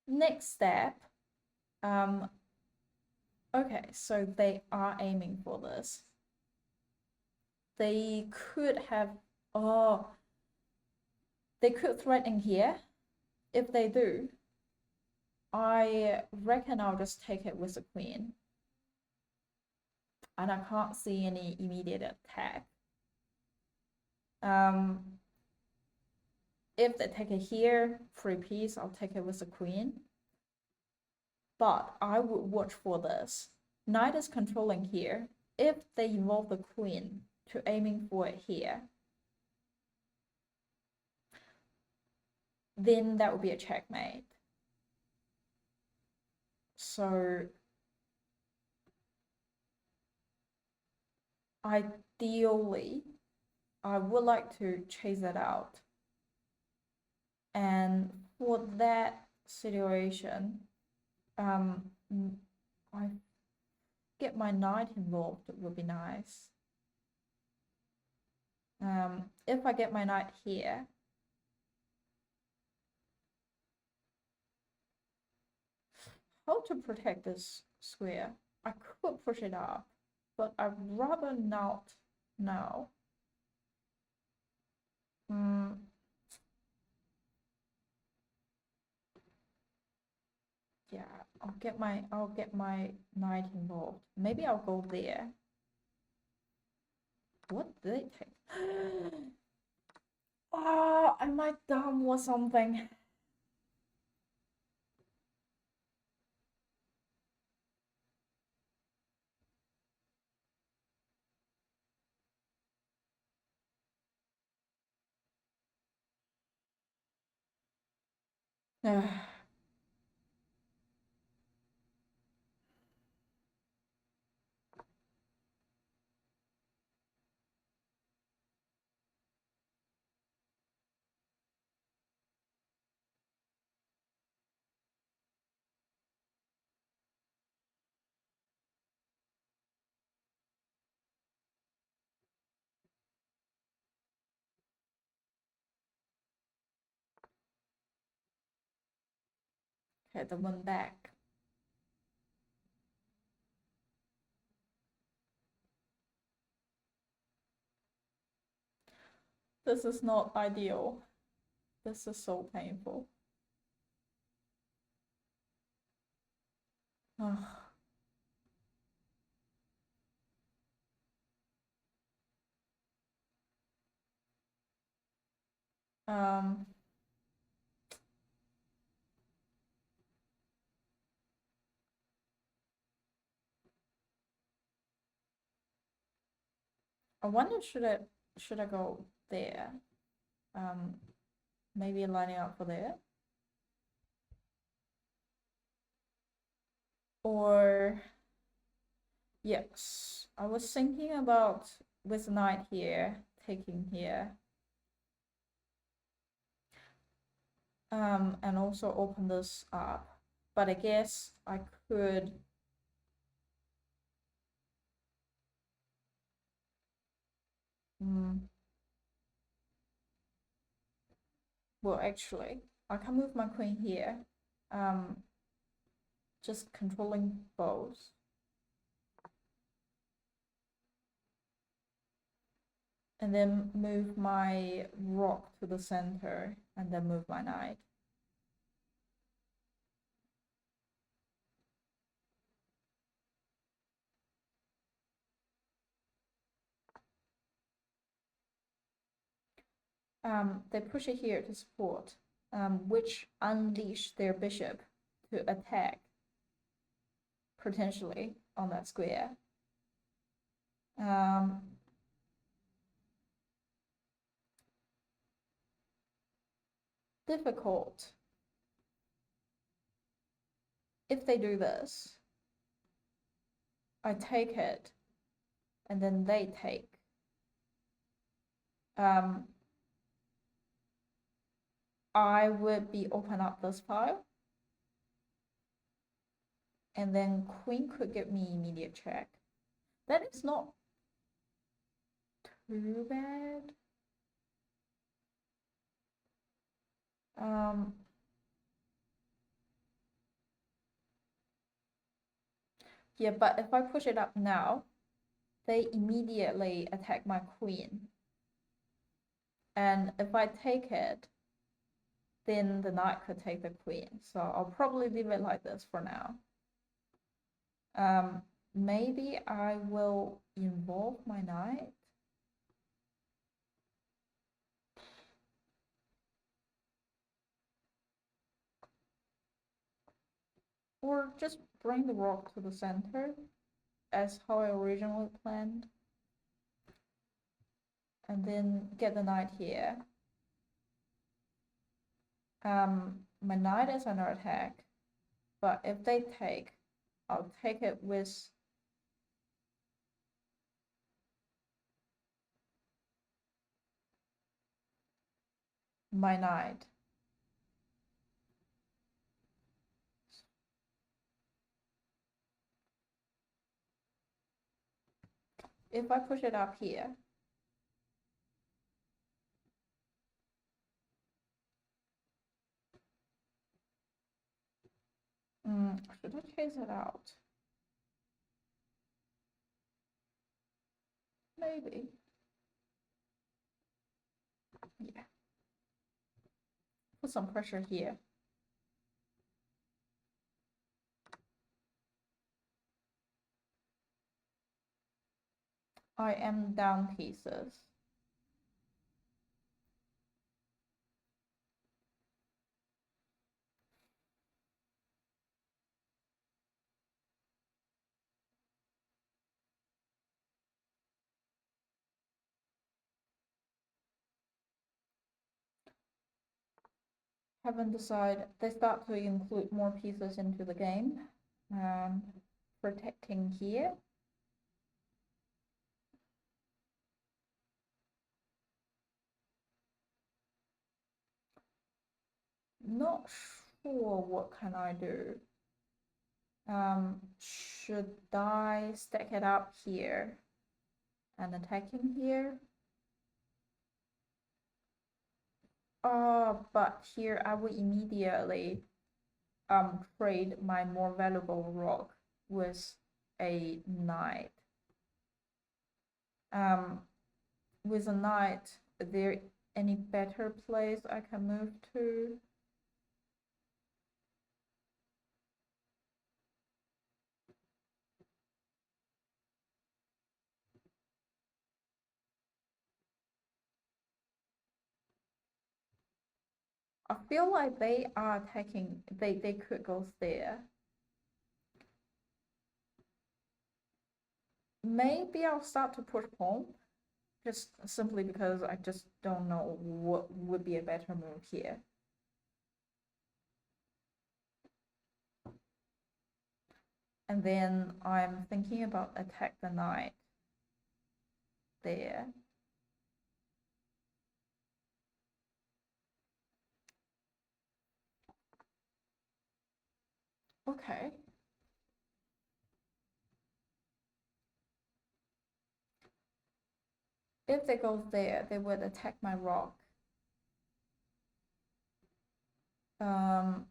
Next step. Okay, so they are aiming for this. They could have, they could threaten here. If they do, I reckon I'll just take it with the queen. And I can't see any immediate attack. If they take it here, free piece, I'll take it with the queen. But I would watch for this. Knight is controlling here. If they involve the queen to aiming for it here, then that would be a checkmate. So ideally, I would like to chase that out. And for that situation, I get my knight involved, it would be nice. If I get my knight here, how to protect this square? I could push it up, but I'd rather not now. Yeah, I'll get my knight involved. Maybe I'll go there. What did they take? Oh, am I dumb or something? Okay, the one back. This is not ideal. This is so painful. Ugh. Um, I wonder should I go there? Maybe lining up for there. Or yes, I was thinking about with knight here, taking here. And also open this up. But I guess I could well, actually, I can move my queen here. Just controlling both. And then move my rock to the center and then move my knight. They push it here to support, which unleash their bishop to attack potentially on that square. Difficult. If they do this, I take it, and then they take. I would be open up this file, and then queen could give me immediate check. That is not too bad. Yeah, but if I push it up now, they immediately attack my queen. And if I take it, then the knight could take the queen. So I'll probably leave it like this for now. Maybe I will involve my knight. Or just bring the rook to the center as how I originally planned. And then get the knight here. My knight is under attack, but if they take, I'll take it with my knight. if I push it up here, should I chase it out? Maybe. Yeah. Put some pressure here. I am down pieces. Haven't decided. They start to include more pieces into the game. Protecting here. Not sure what can I do. Should I stack it up here and attacking here? But here I will immediately trade my more valuable rock with a knight. With a knight, is there any better place I can move to? I feel like they are attacking, they could go there. Maybe I'll start to push pawn, just simply because I just don't know what would be a better move here. And then I'm thinking about attack the knight there. Okay. If they go there, they would attack my rock. Don't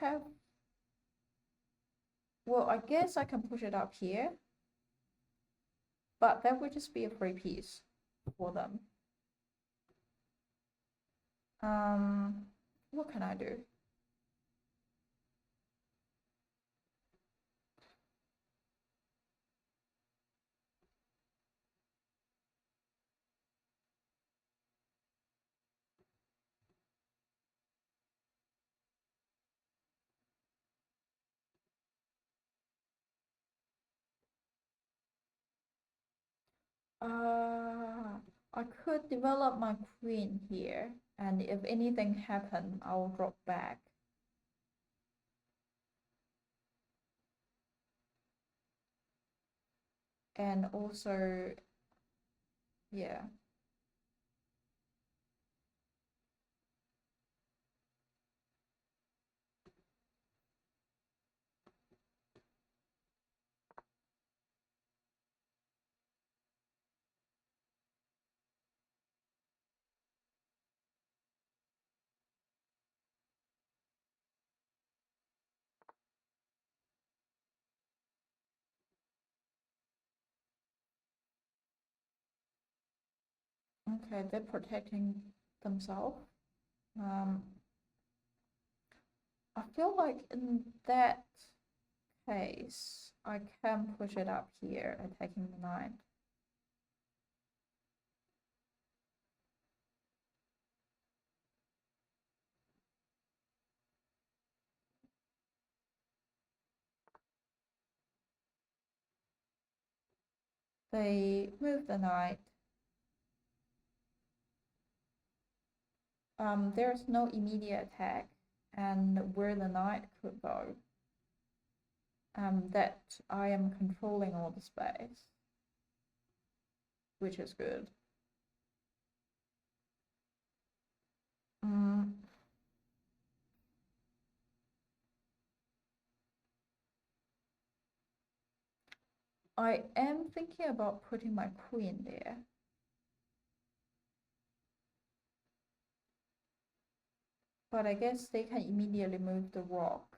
have. Well, I guess I can push it up here, but that would just be a free piece for them. What can I do? I could develop my queen here, and if anything happens, I'll drop back. And also, yeah. Okay, they're protecting themselves. I feel like in that case, I can push it up here, attacking the knight. They move the knight. There's no immediate attack, and where the knight could go, that I am controlling all the space, which is good. I am thinking about putting my queen there. But I guess they can immediately move the rock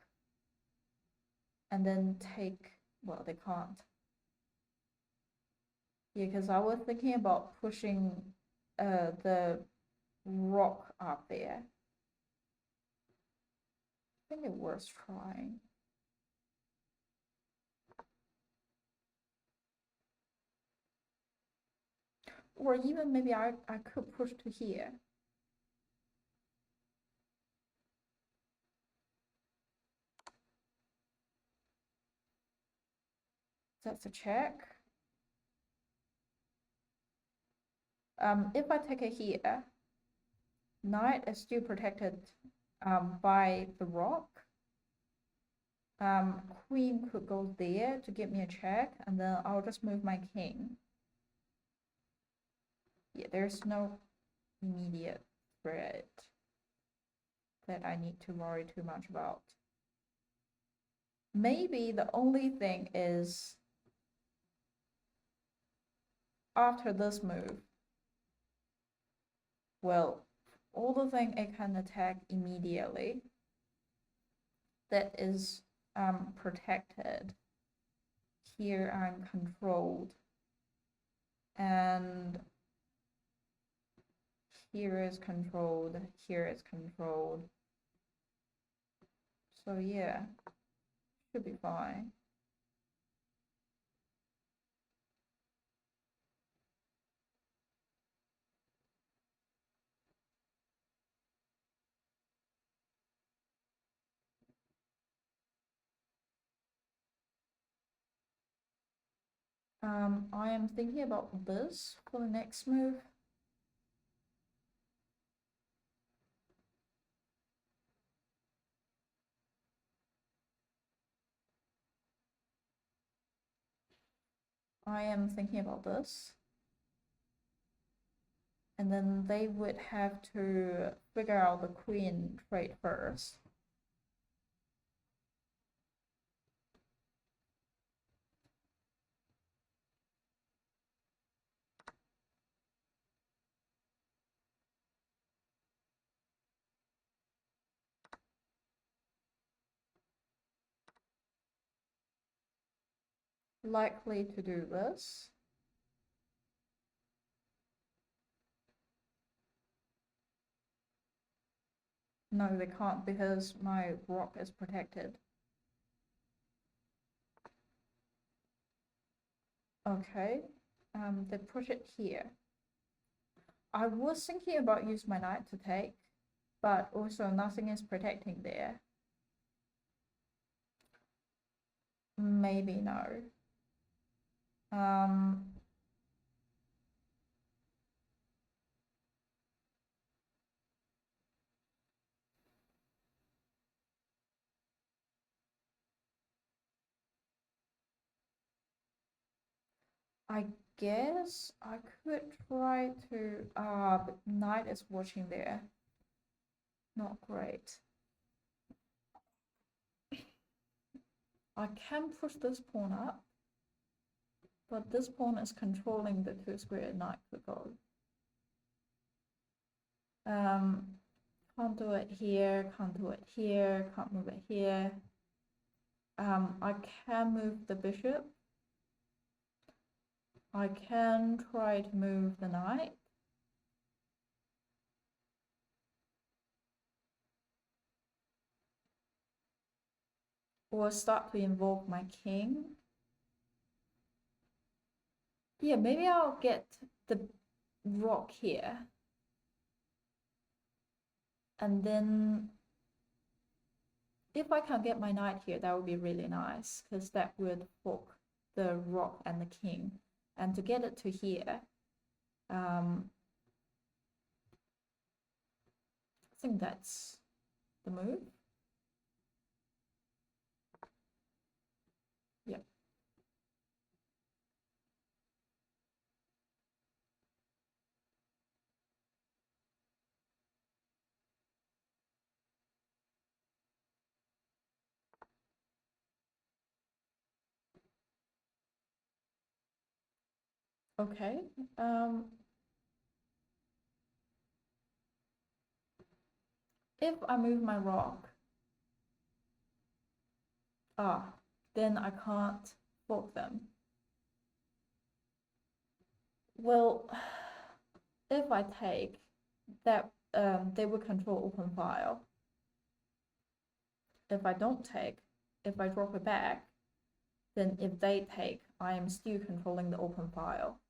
and then take, well, they can't. Yeah, because I was thinking about pushing the rock up there. I think it was trying. Or even maybe I could push to here. That's a check. If I take it here, knight is still protected by the rock. Queen could go there to give me a check, and then I'll just move my king. Yeah, there's no immediate threat that I need to worry too much about. Maybe the only thing is after this move, well, all the thing it can attack immediately that is protected. Here I'm controlled, and here is controlled, here is controlled. So yeah, should be fine. I am thinking about this for the next move. I am thinking about this. And then they would have to figure out the queen trait first. Likely to do this. No, they can't because my rock is protected. Okay, they put it here. I was thinking about use my knight to take, but also nothing is protecting there. Maybe no. I guess I could try to, but knight is watching there. Not great. I can push this pawn up, but this pawn is controlling the two square knight could go. Can't do it here, can't do it here, can't move it here. I can move the bishop. I can try to move the knight. Or start to invoke my king. Yeah, maybe I'll get the rock here. And then if I can get my knight here, that would be really nice, because that would fork the rock and the king. And to get it to here, I think that's the move. Yep. Okay. If I move my rock, then I can't fork them. Well, if I take that, they will control open file. If I don't take, if I drop it back, then if they take, I am still controlling the open file.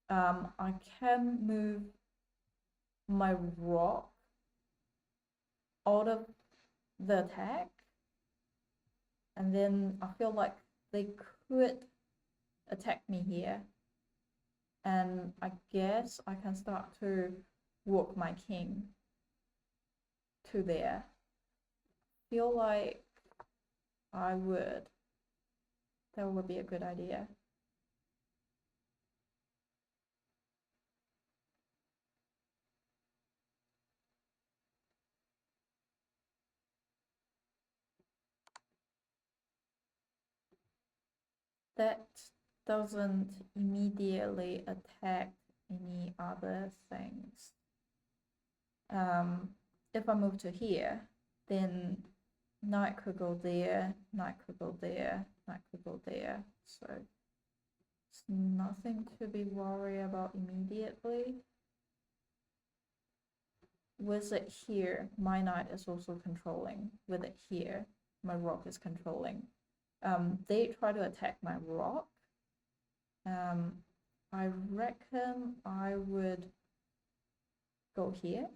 I can move my rock out of the attack, and then I feel like they could attack me here, and I guess I can start to walk my king to there. Feel like I would. That would be a good idea. That doesn't immediately attack any other things. If I move to here, then knight could go there, knight could go there, knight could go there. So it's nothing to be worried about immediately. With it here, my knight is also controlling. With it here, my rock is controlling. They try to attack my rock. I reckon I would go here.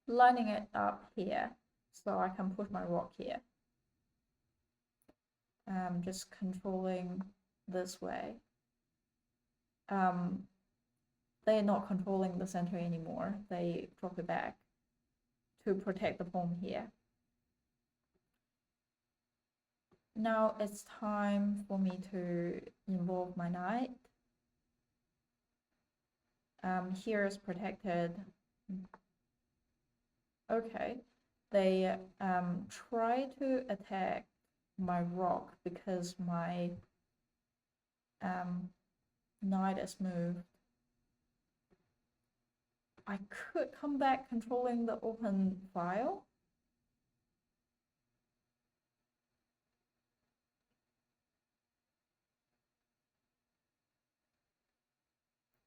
Lining it up here so I can push my rock here. Just controlling this way. They're not controlling the center anymore. They drop it back to protect the pawn here. Now it's time for me to involve my knight. Here is protected. Okay, they try to attack my rock because my knight is moved. I could come back controlling the open file.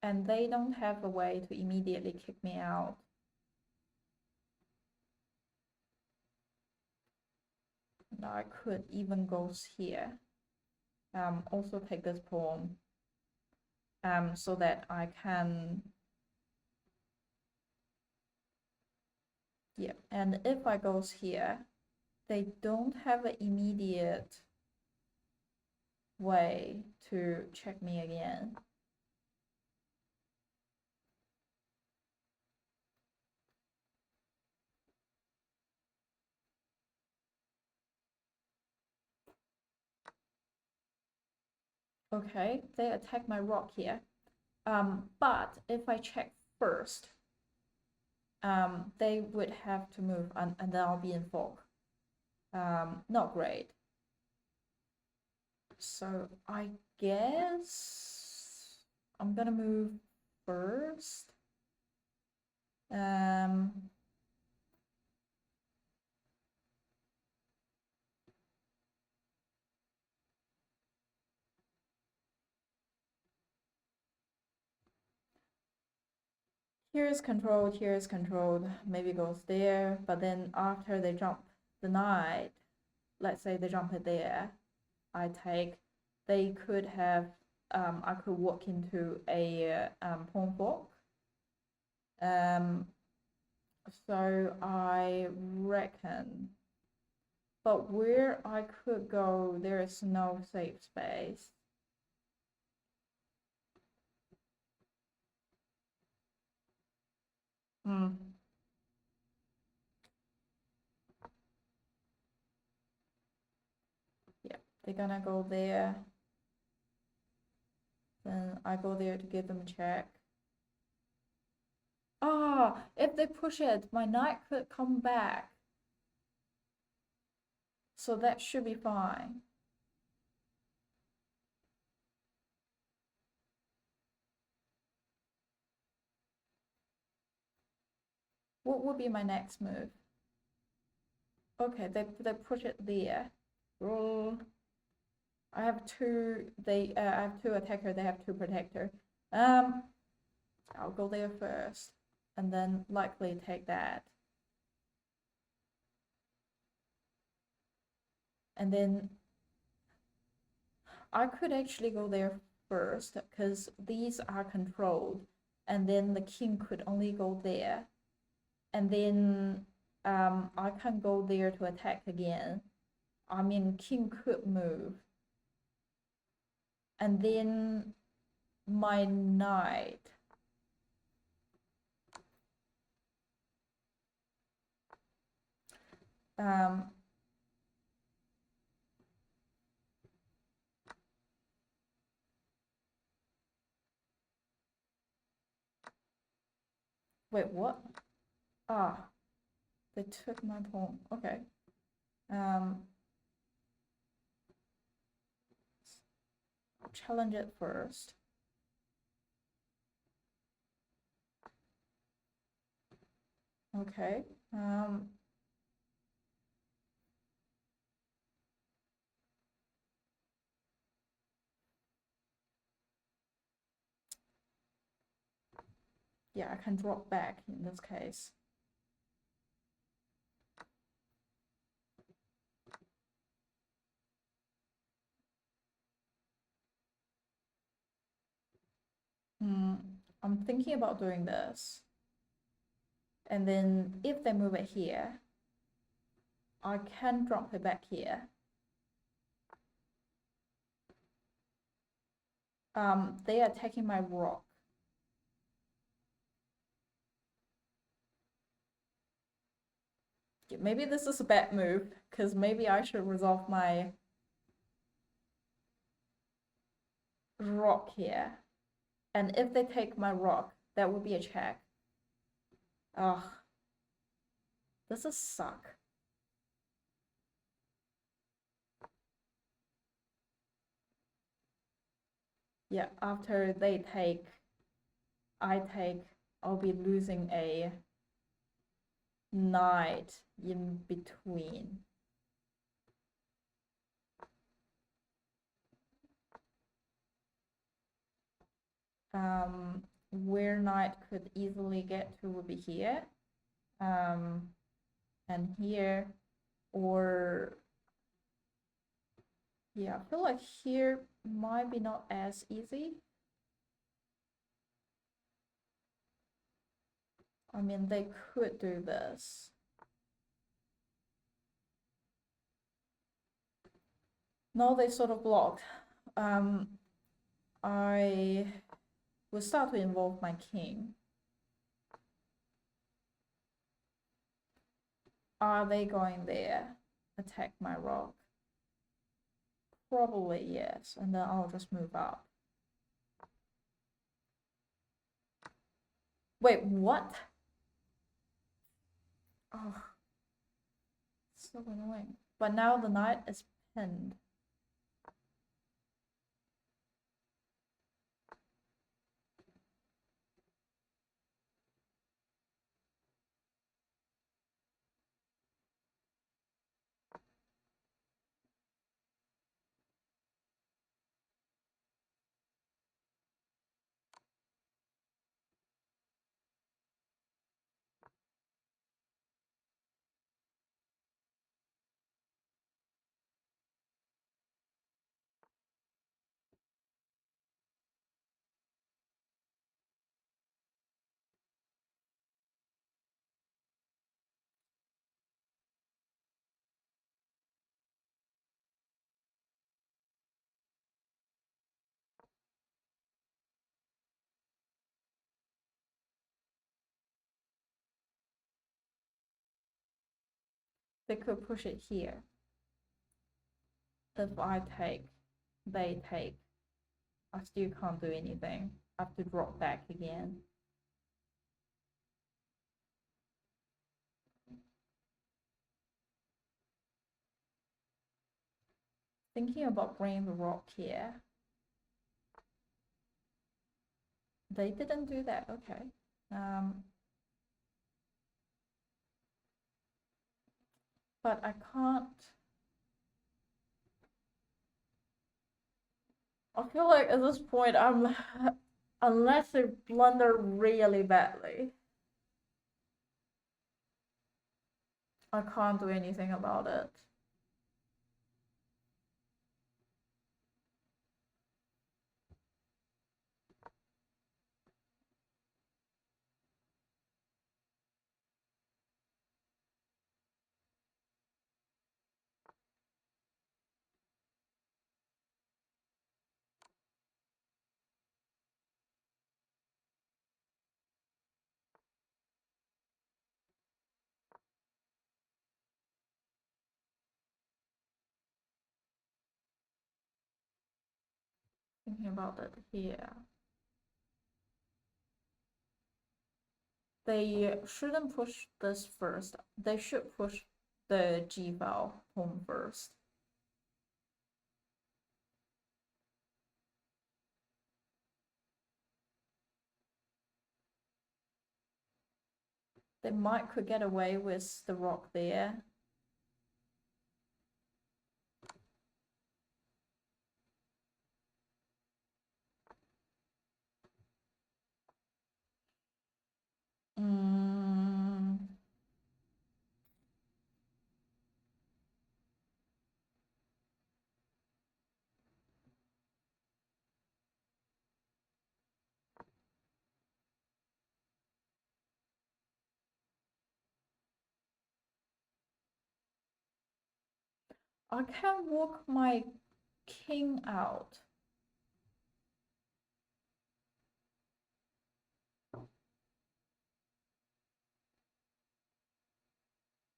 And they don't have a way to immediately kick me out. Now I could even go here. Also take this pawn. So that I can, yeah, and if I goes here, they don't have an immediate way to check me again. Okay, they attack my rock here. But if I check first, they would have to move and then I'll be in fork. Not great. So I guess I'm gonna move first. Here is controlled, here is controlled, maybe goes there, but then after they jump the knight, let's say they jump it there, I take, they could have, I could walk into a pawn fork. So I reckon, but where I could go, there is no safe space. Yeah, they're gonna go there. Then I go there to give them a check. If they push it, my knight could come back. So that should be fine. What would be my next move? Okay, they put it there. Roll. I have two. I have two attacker. They have two protector. I'll go there first, and then likely take that. And then I could actually go there first because these are controlled, and then the king could only go there, and then I can go there to attack again. I mean, king could move, and then my knight. Wait, what? Ah, they took my pawn. Okay. I'll challenge it first. Okay. Yeah, I can drop back in this case. I'm thinking about doing this. And then if they move it here, I can drop it back here. They are taking my rock. Maybe this is a bad move, because maybe I should resolve my rock here. And if they take my rock, that would be a check. Ugh. This is suck. Yeah, after they take, I take, I'll be losing a knight in between. Where knight could easily get to would be here, and here, or yeah, I feel like here might be not as easy. I mean, they could do this. No, they sort of blocked. I will start to involve my king. Are they going there? Attack my rock? Probably yes, and then I'll just move up. Wait, what? Oh, so annoying. But now the knight is pinned. They could push it here. If I take, they take, I still can't do anything. I have to drop back again. Thinking about bringing the rock here. They didn't do that, okay. But I can't. I feel like at this point I'm unless they blunder really badly, I can't do anything about it. Thinking about it here. They shouldn't push this first. They should push the G file home first. They could get away with the rock there. I can walk my king out.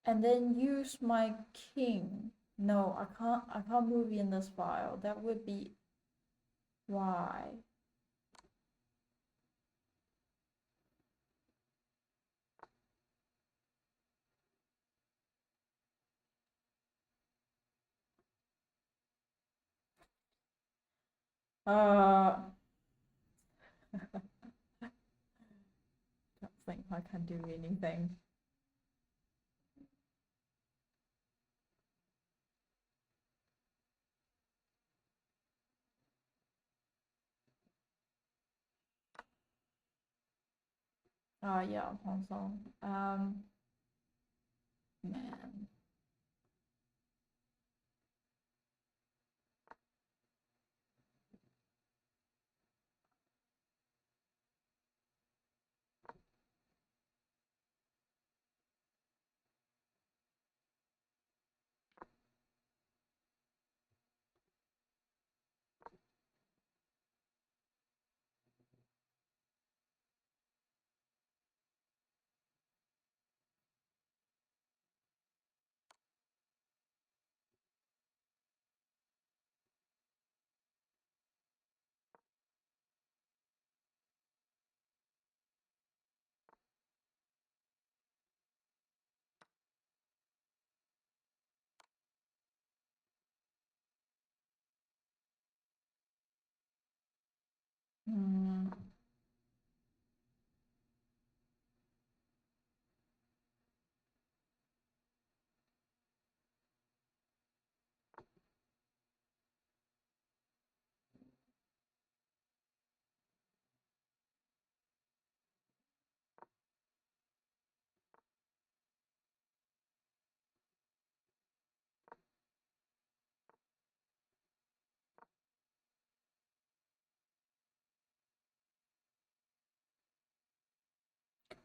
And then use my king. No, I can't move in this file. That would be why. Don't think I can do anything. Yeah, console. Man. Hmm.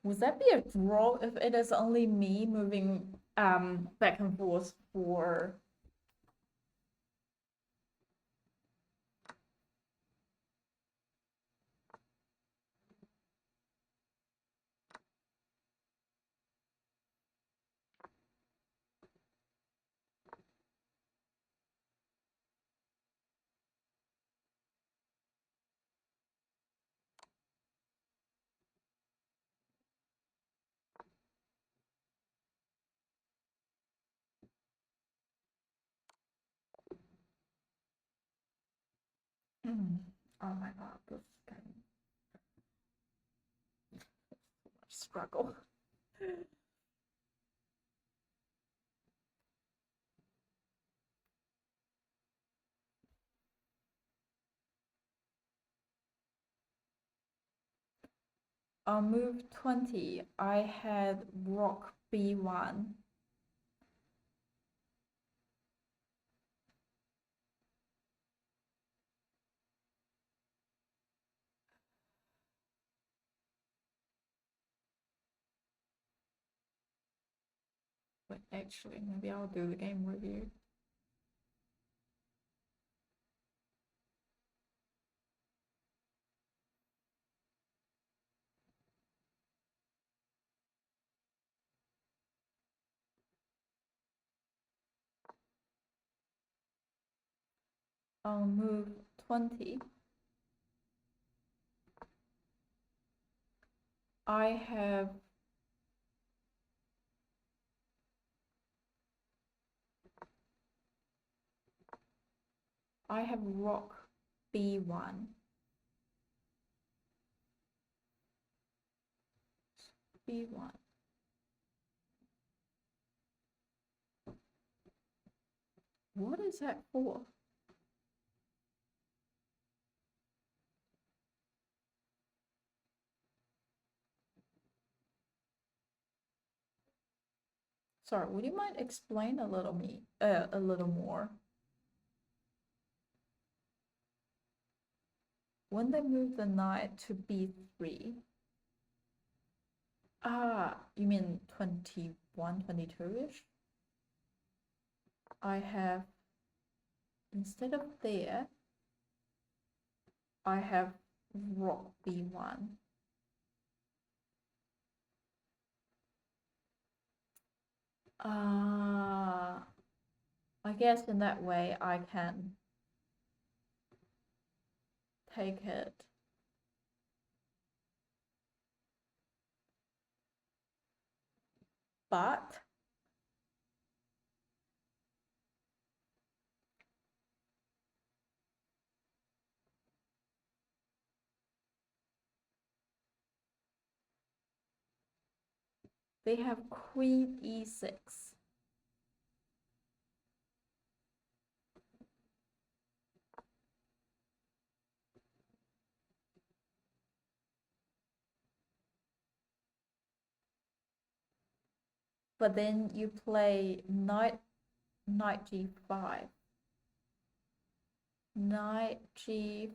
Would that be a draw if it is only me moving back and forth for Oh my god, this game. So much struggle. On move 20, I had rook b1. But actually, maybe I'll do the game review. On move 20, I have rook b1. b1. What is that for? Sorry, would you mind explain a little more? When they move the knight to b3. Ah, you mean 21, 22-ish? I have, instead of there, I have rook b1. I guess in that way I can take it. But they have queen e6. But then you play knight g5. Knight g5.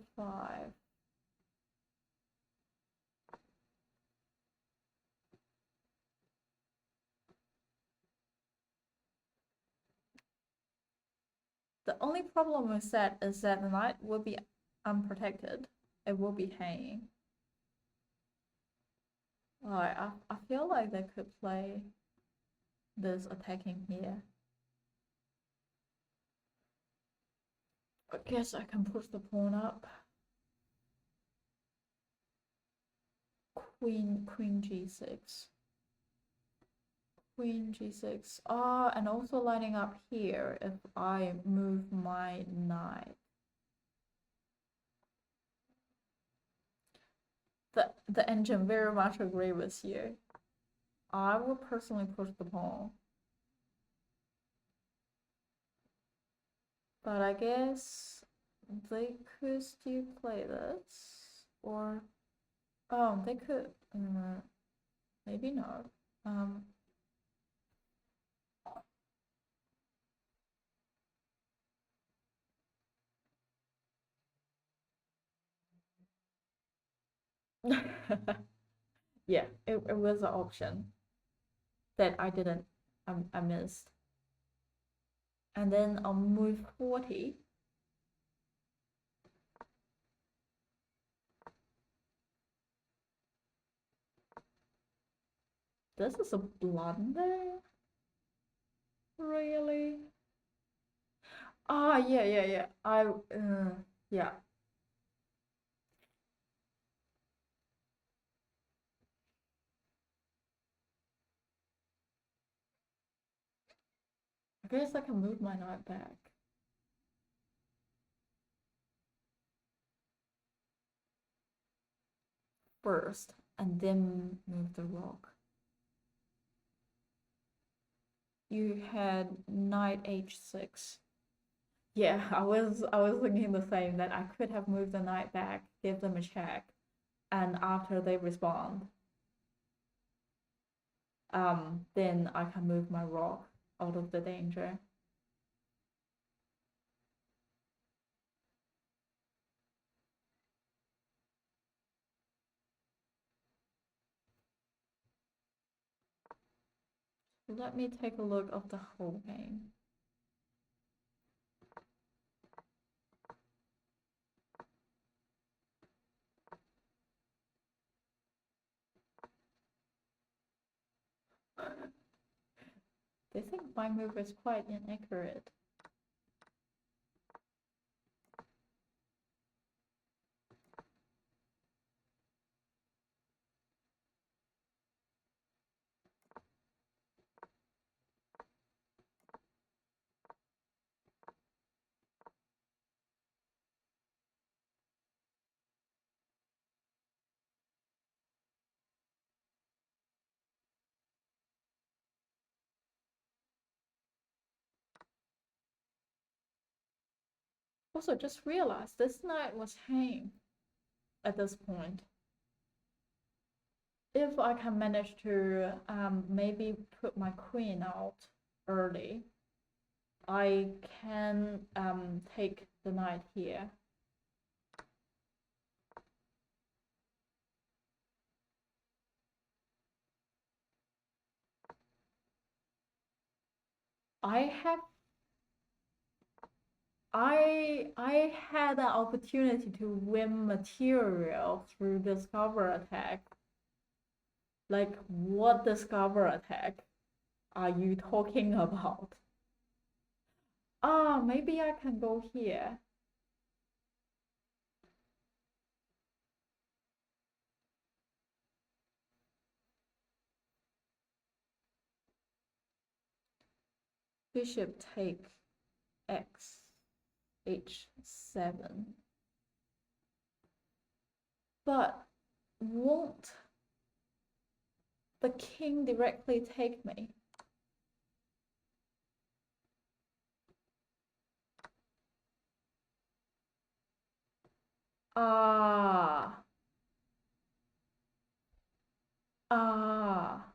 The only problem with that is that the knight will be unprotected. It will be hanging. Alright, I feel like they could play this attacking here. I guess I can push the pawn up. Queen g6. Queen g6. And also lining up here if I move my knight. The engine very much agree with you. I will personally push the pawn. But I guess they could still play this. Or, they could, maybe not. Yeah, it was an option that I didn't, I missed. And then on move 40, this is a blunder? Really? Yeah. Yeah. I guess I can move my knight back. first and then move the rook. You had knight h6. Yeah, I was thinking the same, that I could have moved the knight back, give them a check, and after they respond, then I can move my rook out of the danger. Let me take a look of the whole game. They think my move is quite inaccurate. Also, just realized this knight was hanging at this point. If I can manage to maybe put my queen out early, I can take the knight here. I had an opportunity to win material through discover attack. Like, what discover attack are you talking about? Ah, maybe I can go here. Bishop take x h7. But won't the king directly take me? Ah. Ah.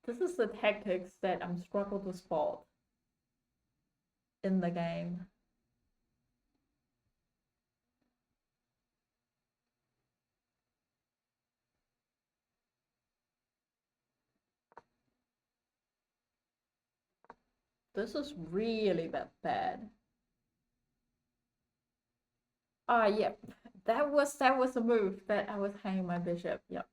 This is the tactics that I'm struggling to spot in the game. This is really bad. Ah, yep. That was a move that I was hanging my bishop. Yep.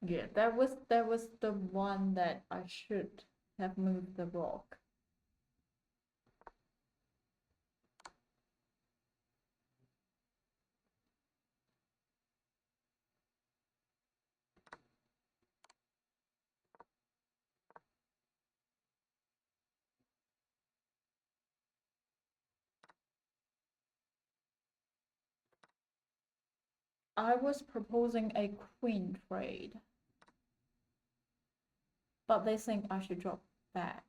Yeah, that was the one that I should have moved the rook. I was proposing a queen trade, but they think I should drop back.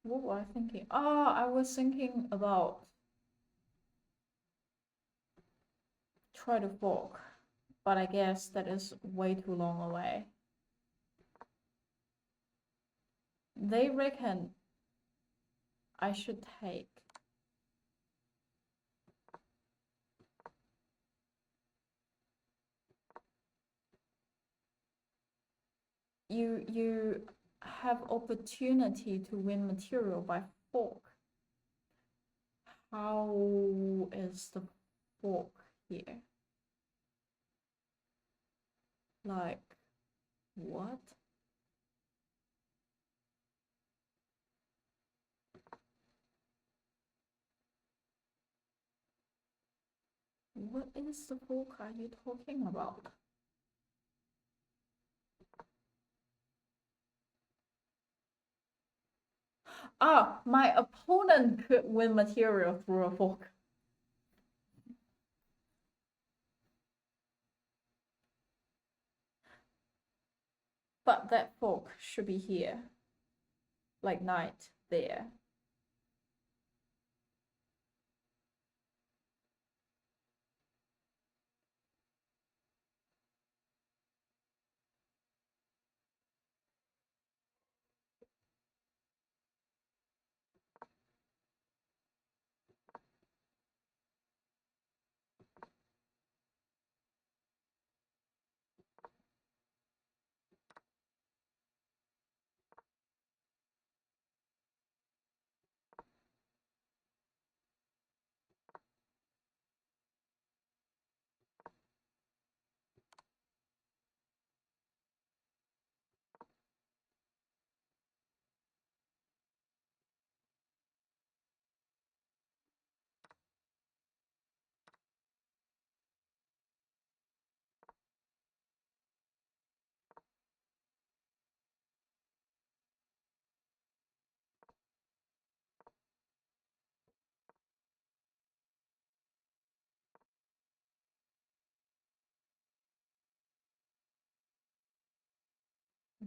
What was I thinking? Ah, I was thinking about try to fork, but I guess that is way too long away. They reckon I should take. You have opportunity to win material by fork. How is the fork here? Like, what? What is the fork are you talking about? Ah, my opponent could win material through a fork. But that fork should be here. Like knight there.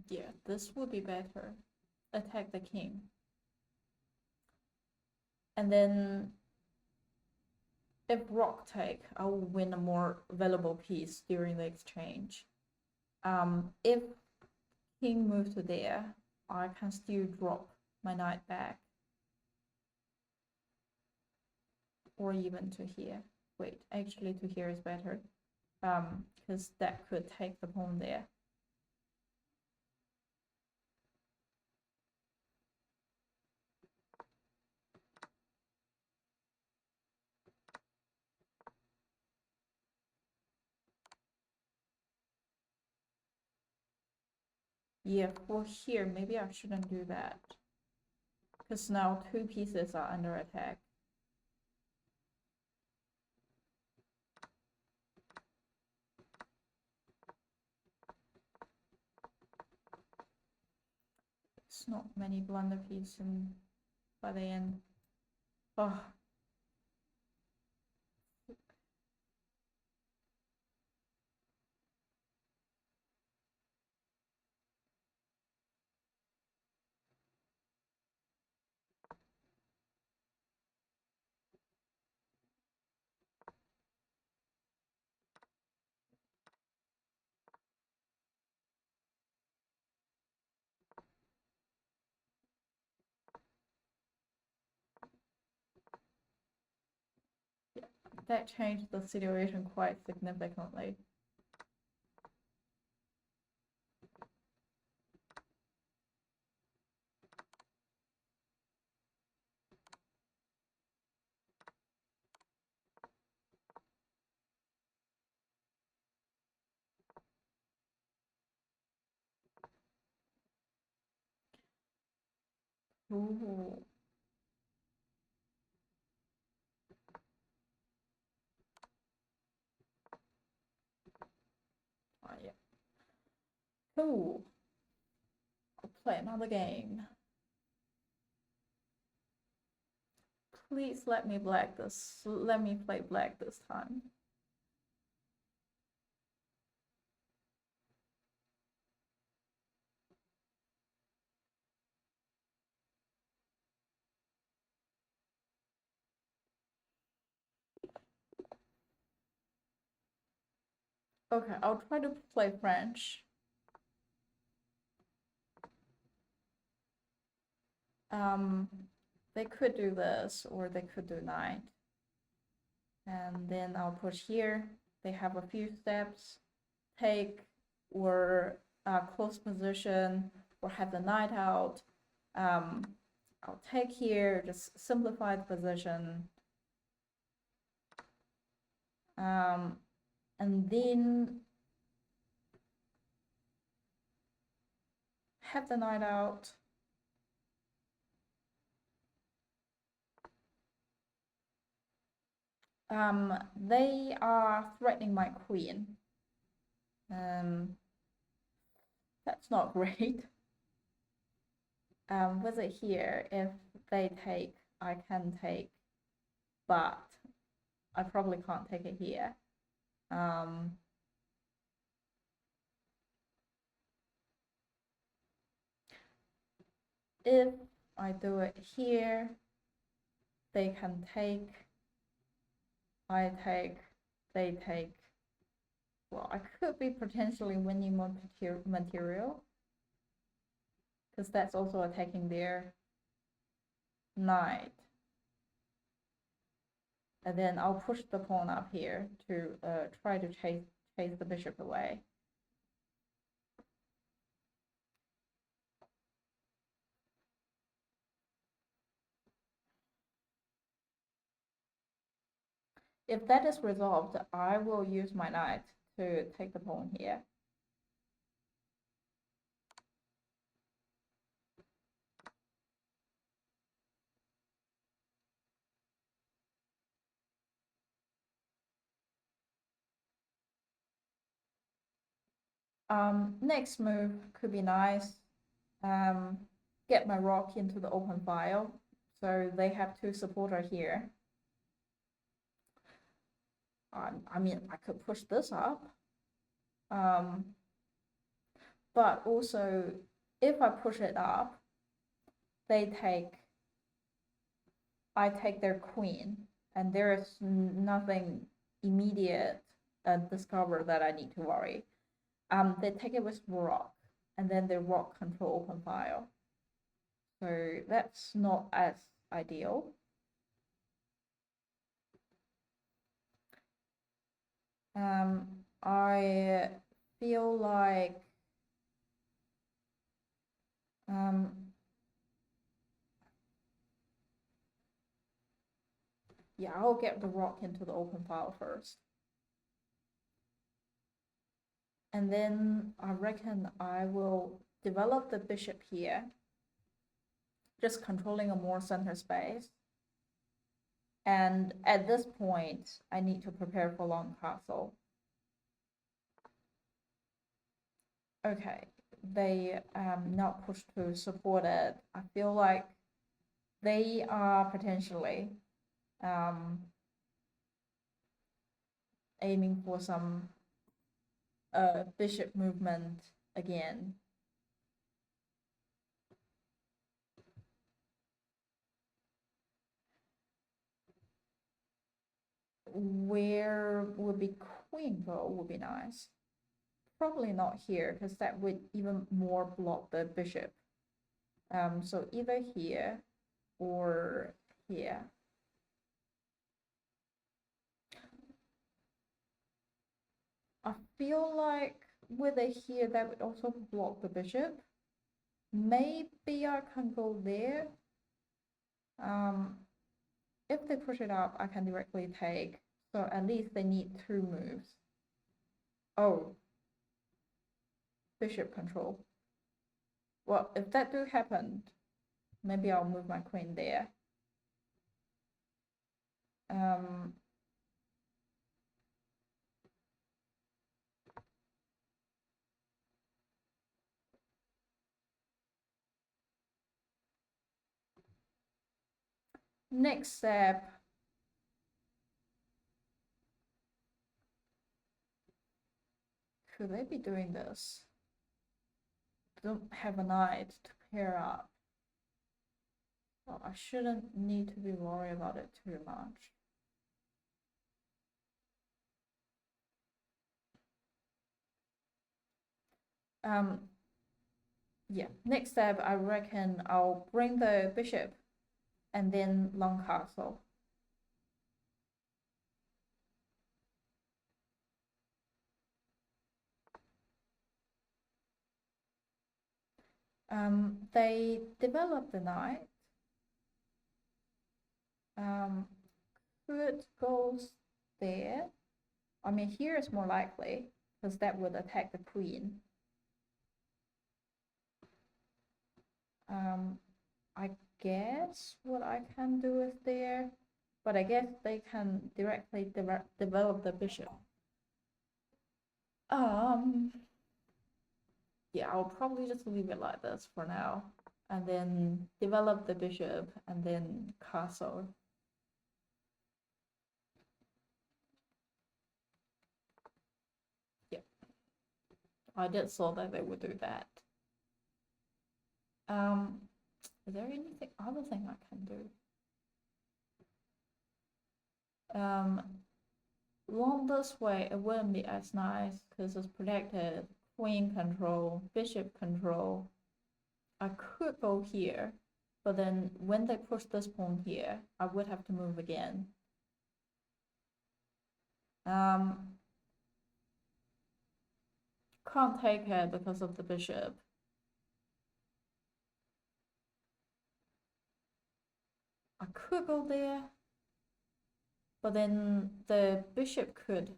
Yeah, this would be better. Attack the king. And then if rock take, I will win a more valuable piece during the exchange. If king moves to there, I can still drop my knight back. Or even to here. Wait, actually to here is better. Because that could take the pawn there. Yeah, for here, maybe I shouldn't do that. Because now two pieces are under attack. It's not many blunder pieces in by the end. Oh. That changed the situation quite significantly. Ooh. Oh, yeah. Cool. I'll play another game. Please let me black this. Let me play black this time. Okay, I'll try to play French. They could do this, or they could do knight. And then I'll push here. They have a few steps. Take, or close position, or have the knight out. I'll take here, just simplify the position. And then have the knight out. They are threatening my queen. That's not great. With it here, if they take, I can take, but I probably can't take it here. If I do it here, they can take, I take, they take. Well, I could be potentially winning more material, because that's also attacking their knight. And then I'll push the pawn up here to try to chase the bishop away. If that is resolved, I will use my knight to take the pawn here. Next move could be nice. Get my rock into the open file. So they have two supporters here. I mean, I could push this up. But also, if I push it up, they take, I take their queen, and there is nothing immediate discover that I need to worry. They take it with rock, and then they rock control open file. So that's not as ideal. I feel like yeah, I'll get the rock into the open file first. And then I reckon I will develop the bishop here, just controlling a more center space. And at this point, I need to prepare for long castle. Okay, they not push to support it. I feel like they are potentially aiming for some bishop movement again. Where would be queen go would be nice. Probably not here, because that would even more block the bishop. So either here or here. I feel like with it here, that would also block the bishop. Maybe I can go there. If they push it up, I can directly take. So at least they need two moves. Oh, bishop control. Well, if that do happen, maybe I'll move my queen there. Next step, could they be doing this? Don't have a knight to pair up. Well, I shouldn't need to be worried about it too much. Yeah, next step, I reckon I'll bring the bishop and then long castle. They develop the knight. Could goes there. I mean, here is more likely because that would attack the queen. I guess what I can do is there, but I guess they can directly develop the bishop. Yeah, I'll probably just leave it like this for now, and then develop the bishop, and then castle. Yeah, I did saw that they would do that. Is there anything other thing I can do? Along this way, it wouldn't be as nice because it's protected. Queen control, bishop control. I could go here, but then when they push this pawn here, I would have to move again. Can't take it because of the bishop. I could go there, but then the bishop could.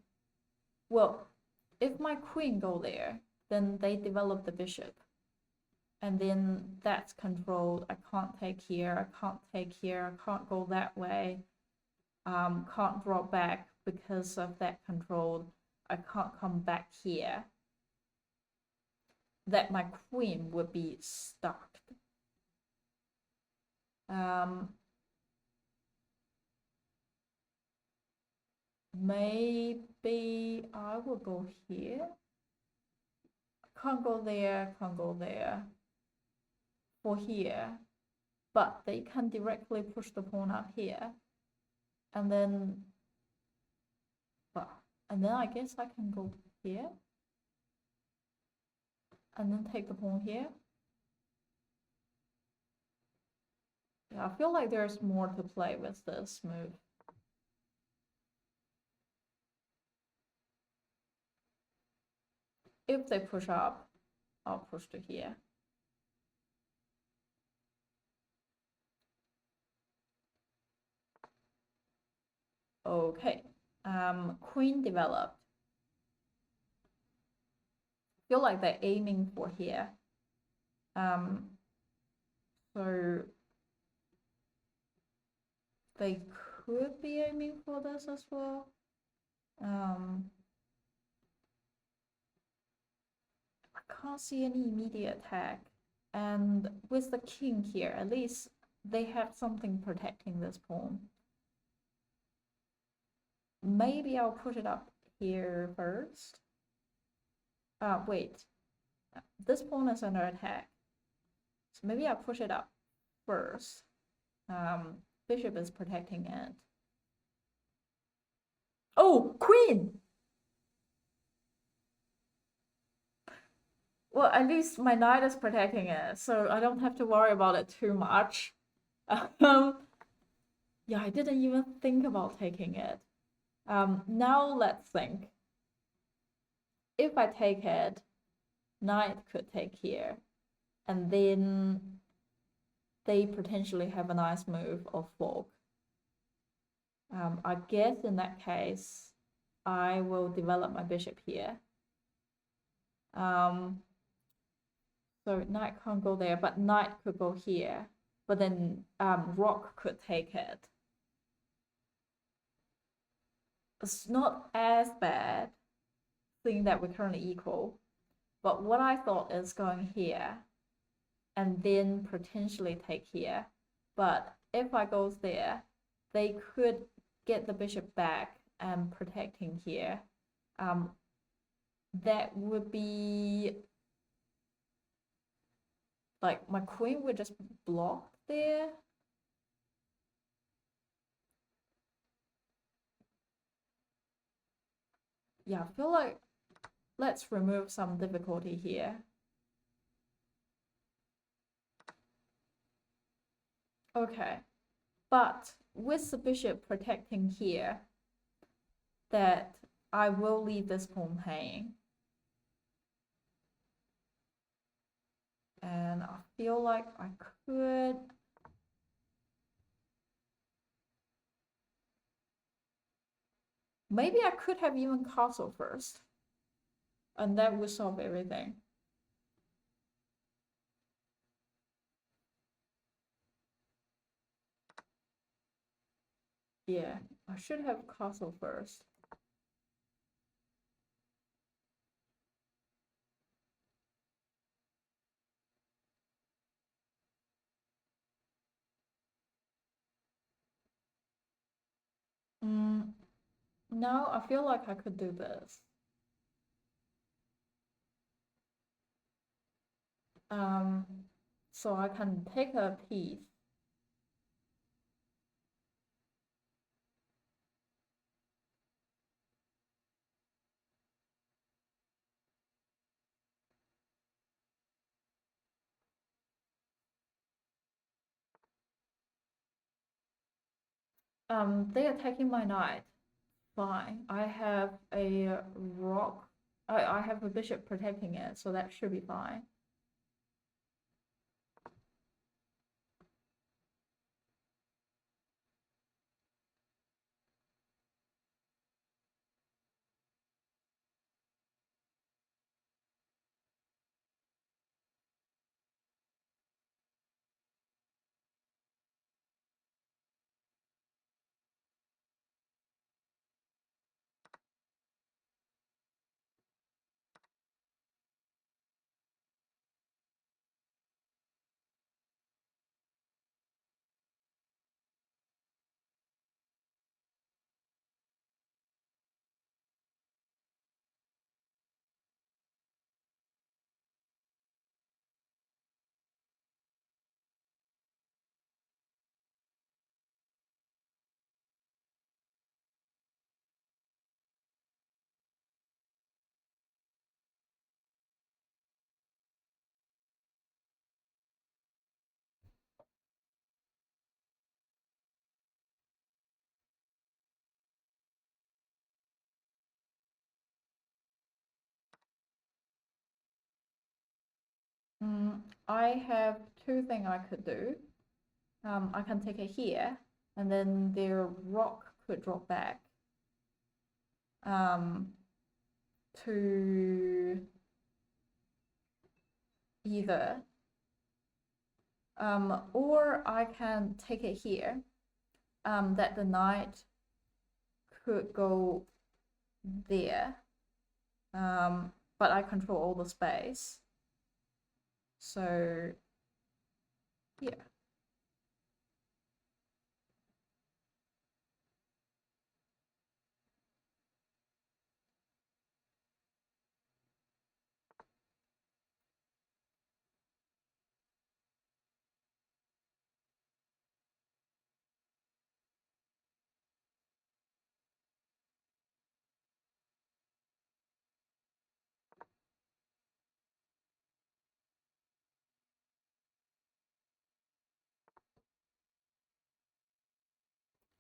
Well, if my queen go there, then they develop the bishop. And then that's controlled. I can't take here, I can't take here, I can't go that way. Can't drop back because of that control. I can't come back here. That my queen would be stuck. Maybe I will go here. Can't go there, can't go there. For here, but they can directly push the pawn up here, and then, I guess I can go here, and then take the pawn here. Yeah, I feel like there's more to play with this move. If they push up, I'll push to here. Okay, queen developed. Feel like they're aiming for here. So they could be aiming for this as well. I can't see any immediate attack. And with the king here, at least they have something protecting this pawn. Maybe I'll put it up here first. Wait. This pawn is under attack. So maybe I'll push it up first. Bishop is protecting it. Oh, queen! Well, at least my knight is protecting it, so I don't have to worry about it too much. Yeah, I didn't even think about taking it. Now let's think. If I take it, knight could take here, and then they potentially have a nice move of fork. I guess in that case, I will develop my bishop here. So knight can't go there, but knight could go here. But then rook could take it. It's not as bad, seeing that we're currently equal. But what I thought is going here, and then potentially take here. But if I goes there, they could get the bishop back and protecting here. That would be like my queen would just block there. Yeah, I feel like let's remove some difficulty here. Okay. But with the bishop protecting here, that I will leave this pawn hanging. And I feel like I could... Maybe I could have even castle first. And that would solve everything. Yeah, I should have castle first. No, I feel like I could do this. So I can take a piece. They are taking my knight. Fine. I have a rock. I have a bishop protecting it, so that should be fine. I have two things I could do. I can take it here, and then their rock could drop back to either. Or I can take it here, that the knight could go there, but I control all the space. So, yeah.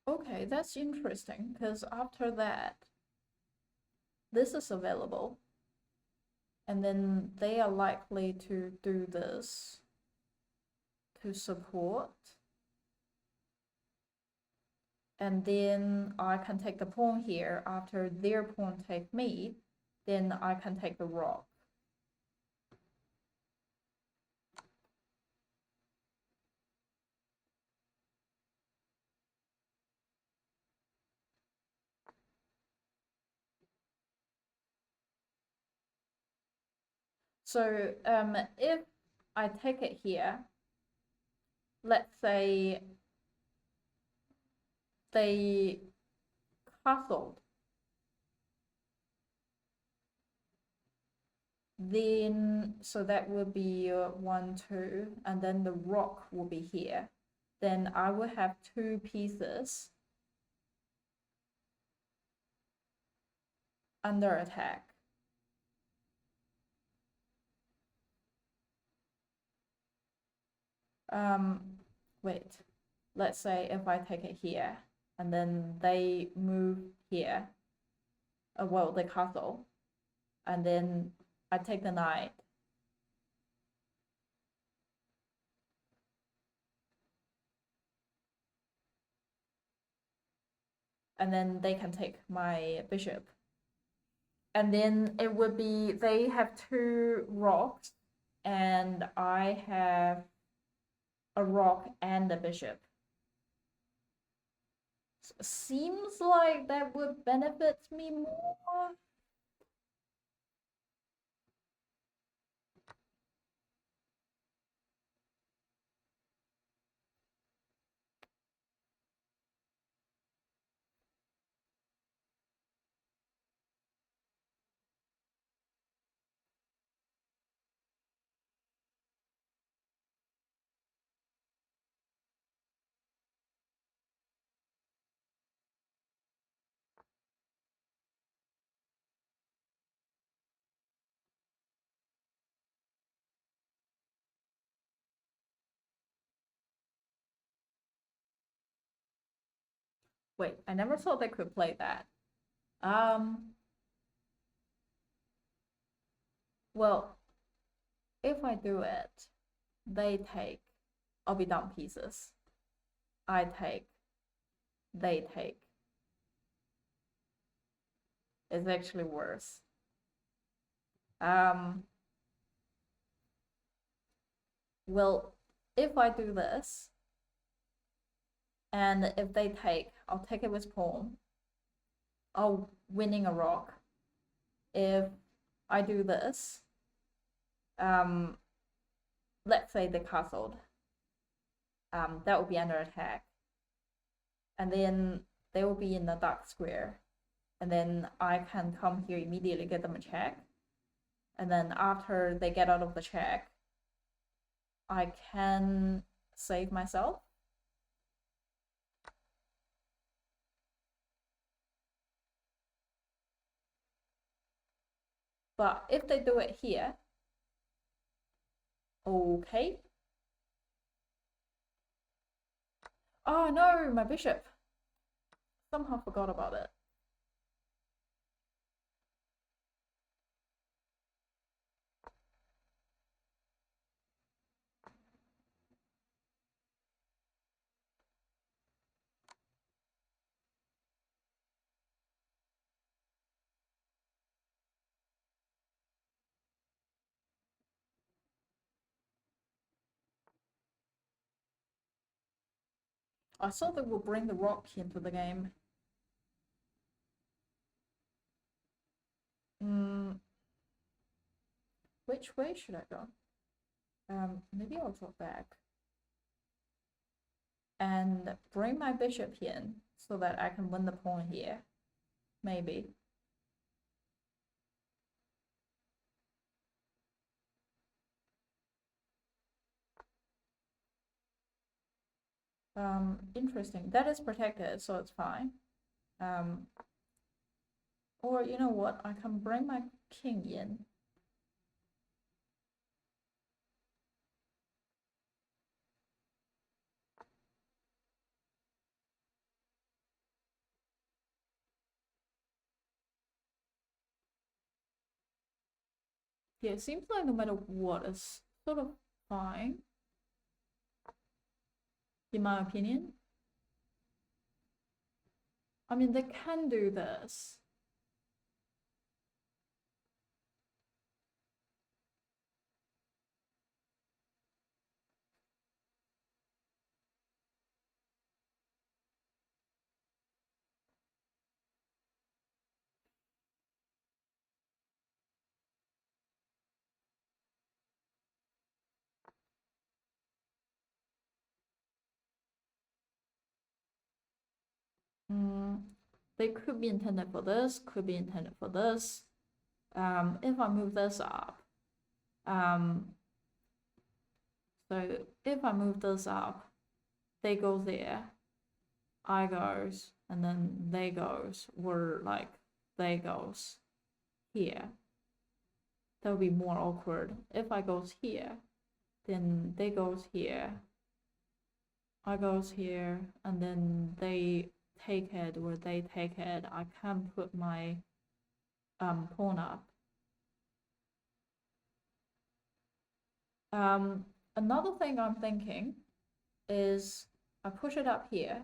Okay, that's interesting, because after that, this is available, and then they are likely to do this to support. And then I can take the pawn here. After their pawn take me, then I can take the rock. So if I take it here, let's say they castled, then so that will be 1, 2, and then the rock will be here. Then I will have two pieces under attack. Wait. let's say if I take it here, and then they move here, well, the castle, and then I take the knight. And then they can take my bishop. And then it would be, they have 2 rocks, and I have a rock and a bishop. Seems like that would benefit me more. Wait, I never thought they could play that. Well, if I do it, they take, I'll be down pieces. I take, they take. It's actually worse. Well, if I do this, and if they take, I'll take it with pawn. I'll winning a rock. If I do this, let's say they castled, that will be under attack, and then they will be in the dark square, and then I can come here immediately, get them a check, and then after they get out of the check, I can save myself. But if they do it here, okay. Oh no, my bishop. Somehow forgot about it. I thought they would bring the rock into the game. Which way should I go? Maybe I'll drop back and bring my bishop in so that I can win the pawn here. Maybe. Interesting. That is protected, so it's fine. Or you know what? I can bring my king in. Yeah, it seems like no matter what, it's sort of fine, in my opinion. I mean, they can do this. They could be intended for this, could be intended for this. If I move this up, so if I move this up, they go there, I goes, and then they goes, or like they goes here. That would be more awkward. If I goes here, then they goes here, I goes here and then they take it or they take it, I can put my pawn up. Another thing I'm thinking is I push it up here.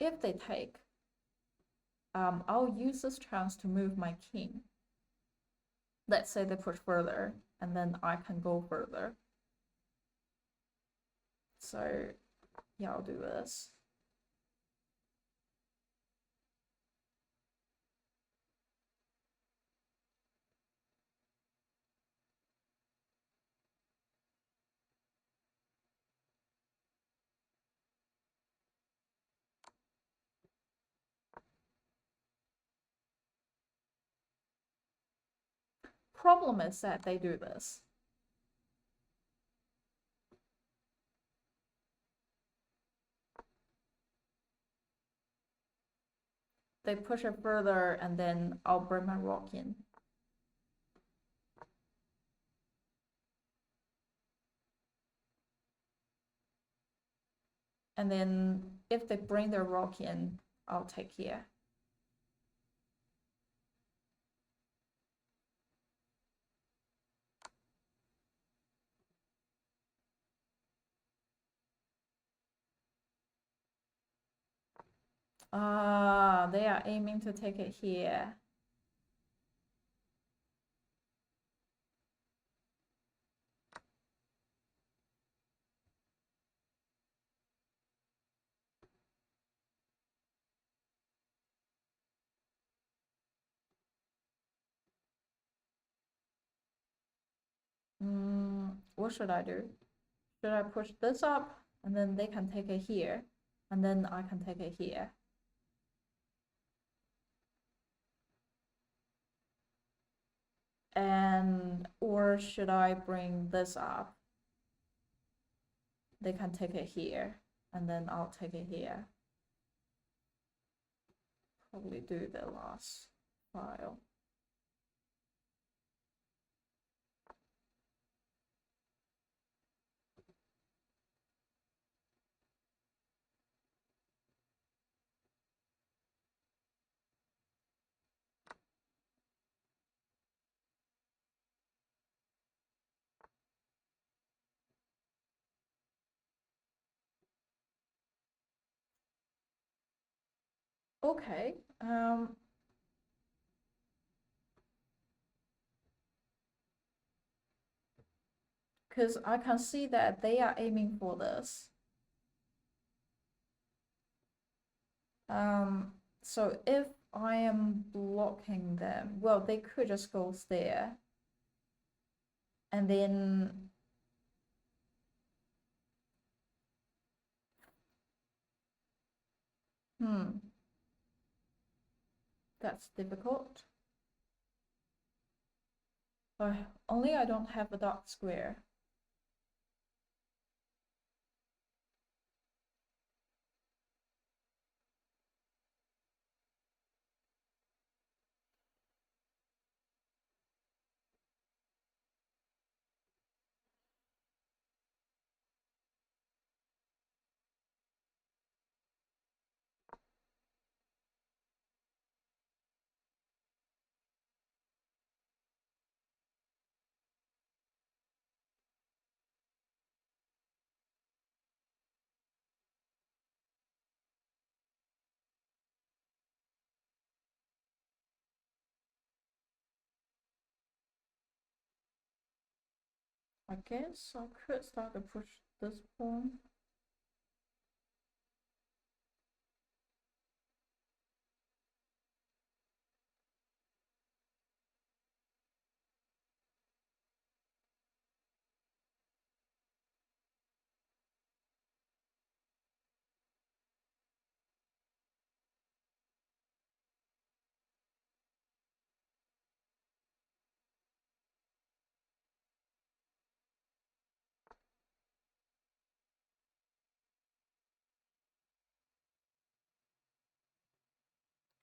If they take, I'll use this chance to move my king. Let's say they push further, and then I can go further. So, yeah, I'll do this. Problem is that they do this. They push it further, and then I'll bring my rock in. And then if they bring their rock in, I'll take here. Ah, they are aiming to take it here. What should I do? Should I push this up and then they can take it here, and then I can take it here? And or should I bring this up? They can take it here, and then I'll take it here. Probably do the last file. Okay, because I can see that they are aiming for this. So if I am blocking them, well, they could just go there. And then that's difficult. Only I don't have a dark square. I guess I could start to push this pawn.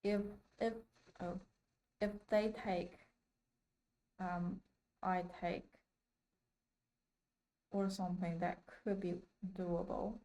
If if oh, if they take, I take, or something, that could be doable.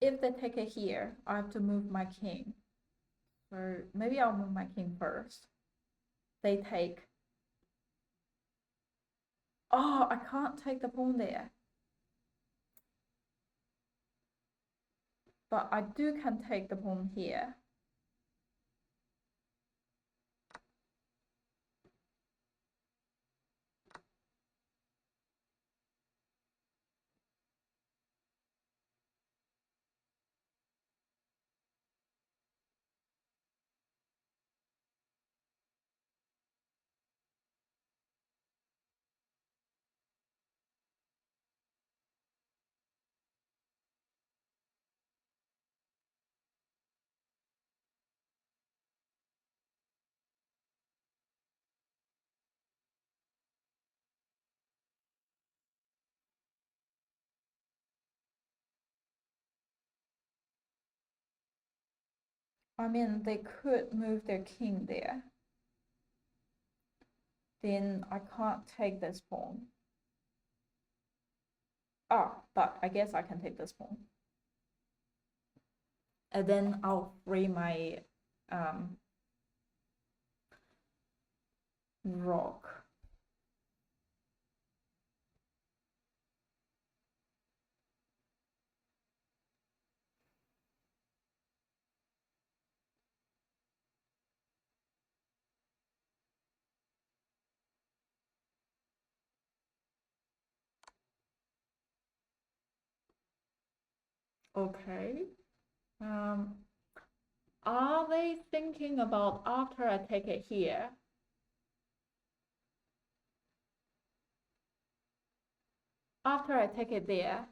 If they take it here, I have to move my king. So maybe I'll move my king first. They take. Oh, I can't take the pawn there. But I can take the pawn here. I mean, they could move their king there. Then I can't take this pawn. Ah, but I guess I can take this pawn. And then I'll free my rock. Okay. Are they thinking about after I take it here? After I take it there,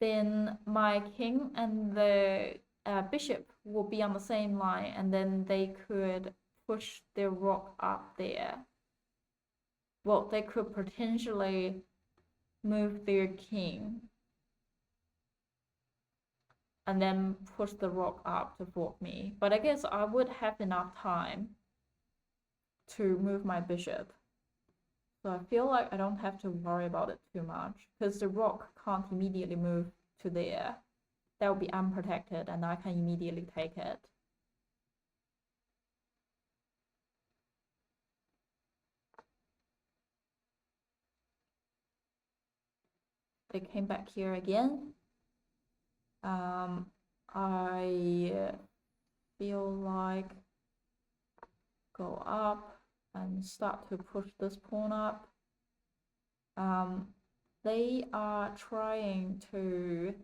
then my king and the bishop will be on the same line, and then they could push their rook up there. Well, they could potentially move their king and then push the rook up to fork me. But I guess I would have enough time to move my bishop. So I feel like I don't have to worry about it too much because the rook can't immediately move to there. That will be unprotected and I can immediately take it. They came back here again. I feel like go up and start to push this pawn up. They are trying to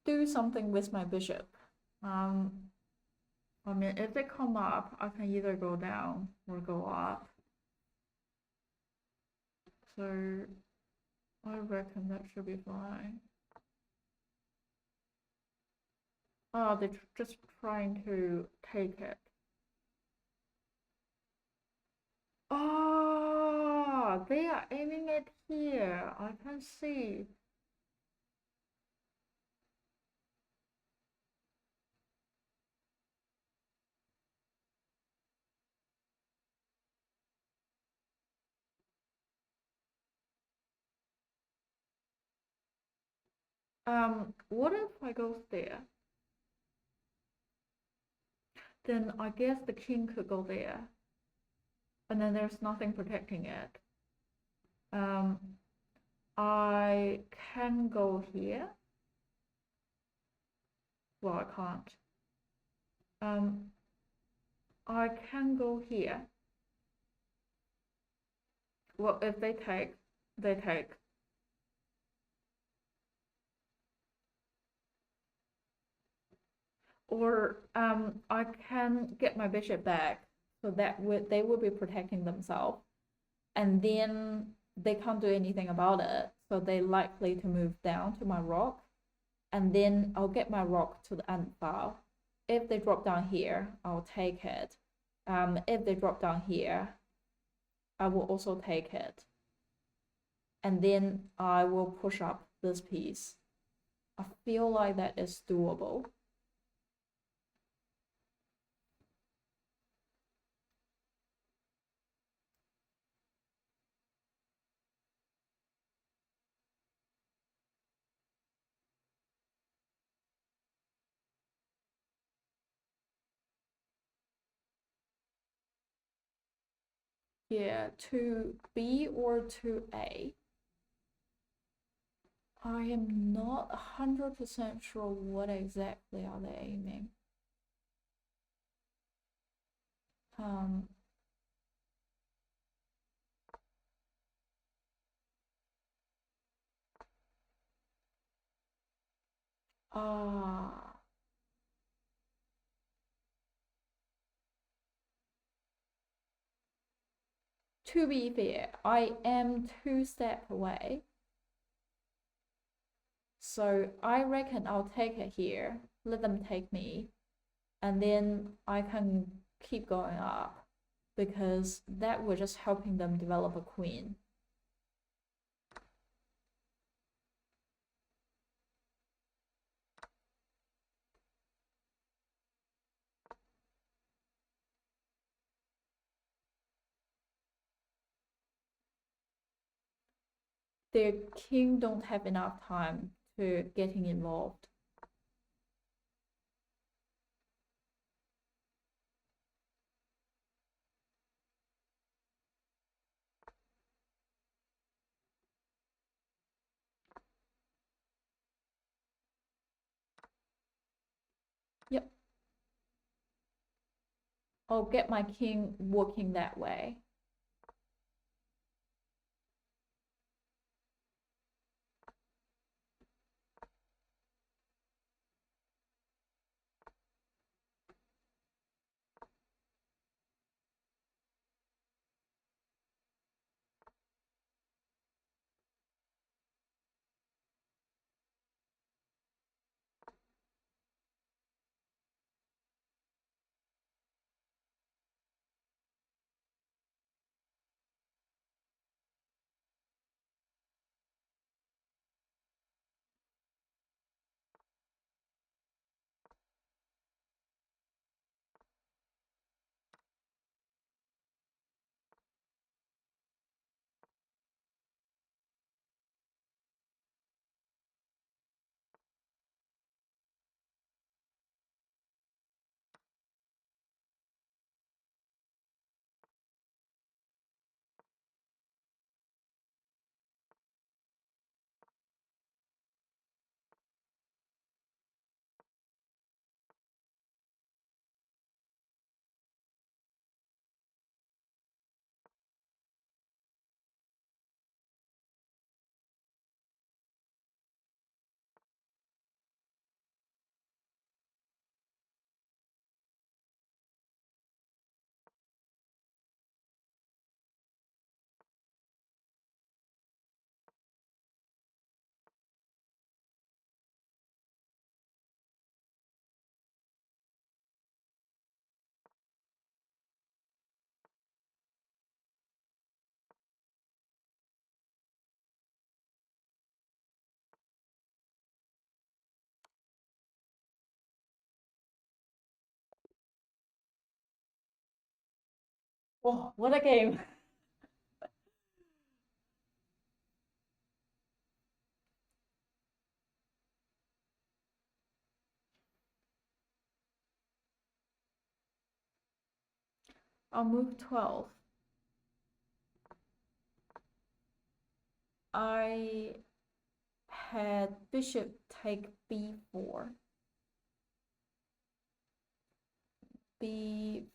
do something with my bishop. I mean, if they come up, I can either go down or go up. So I reckon that should be fine. Oh, they're just trying to take it. Oh, they are aiming it here. I can see. What if I go there? Then I guess the king could go there. And then there's nothing protecting it. I can go here. Well, I can't. I can go here. Well, if they take, they take. Or I can get my bishop back, so that they would be protecting themselves. And then they can't do anything about it, so they're likely to move down to my rock, and then I'll get my rock to the end file. If they drop down here, I'll take it. If they drop down here, I will also take it. And then I will push up this piece. I feel like that is doable. Yeah, to B or to A. I am not 100% sure what exactly are they aiming. Um, ah, to be fair, I am 2 steps away. So I reckon I'll take it here, let them take me, and then I can keep going up because that was just helping them develop a queen. Their king don't have enough time to getting involved. Yep. I'll get my king working that way. Oh, what a game. I'll move 12. I had bishop take b4. b4.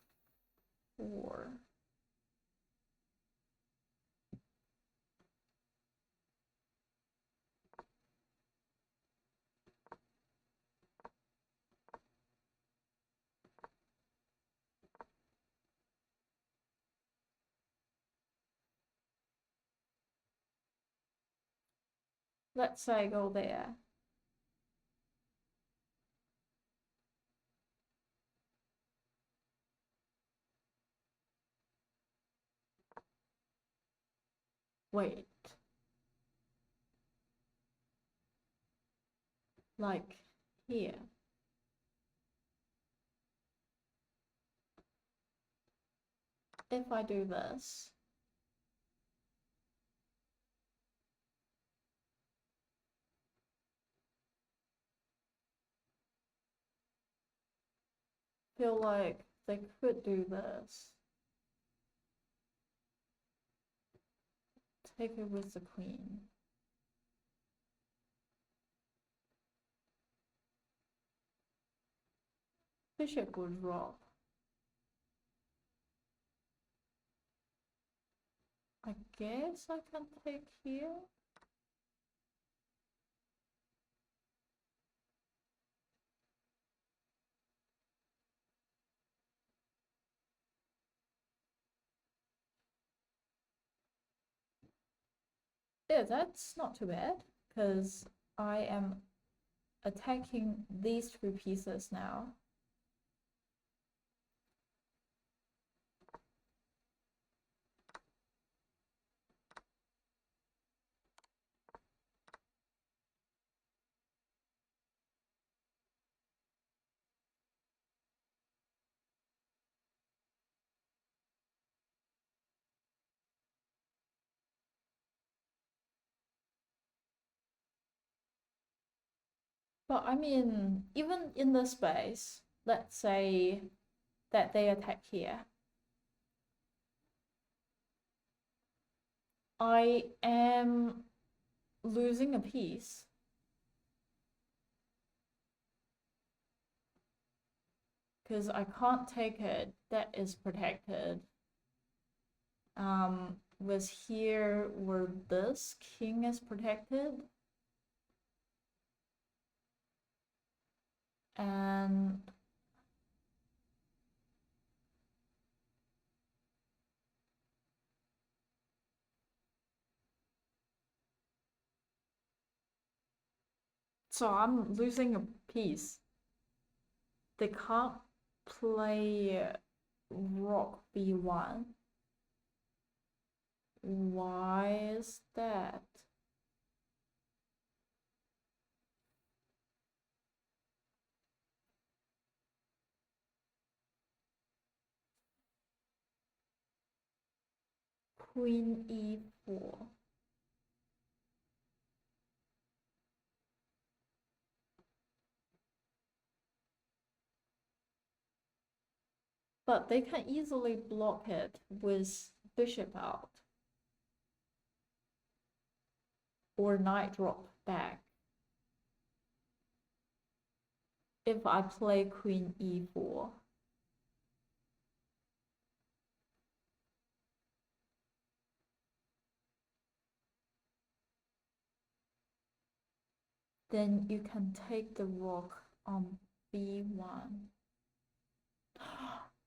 let's say go there. Wait. Like here. If I do this, feel like they could do this. Take it with the queen. Bishop would drop. I guess I can take here. Yeah, that's not too bad, because I am attacking these two pieces now. But I mean, even in the space, let's say that they attack here, I am losing a piece. Because I can't take it, that is protected. Was here where this king is protected. And so I'm losing a piece. They can't play rock b1. Why is that? Queen e4. But they can easily block it with bishop out. Or knight drop back. If I play queen e4. Then you can take the rook on b1.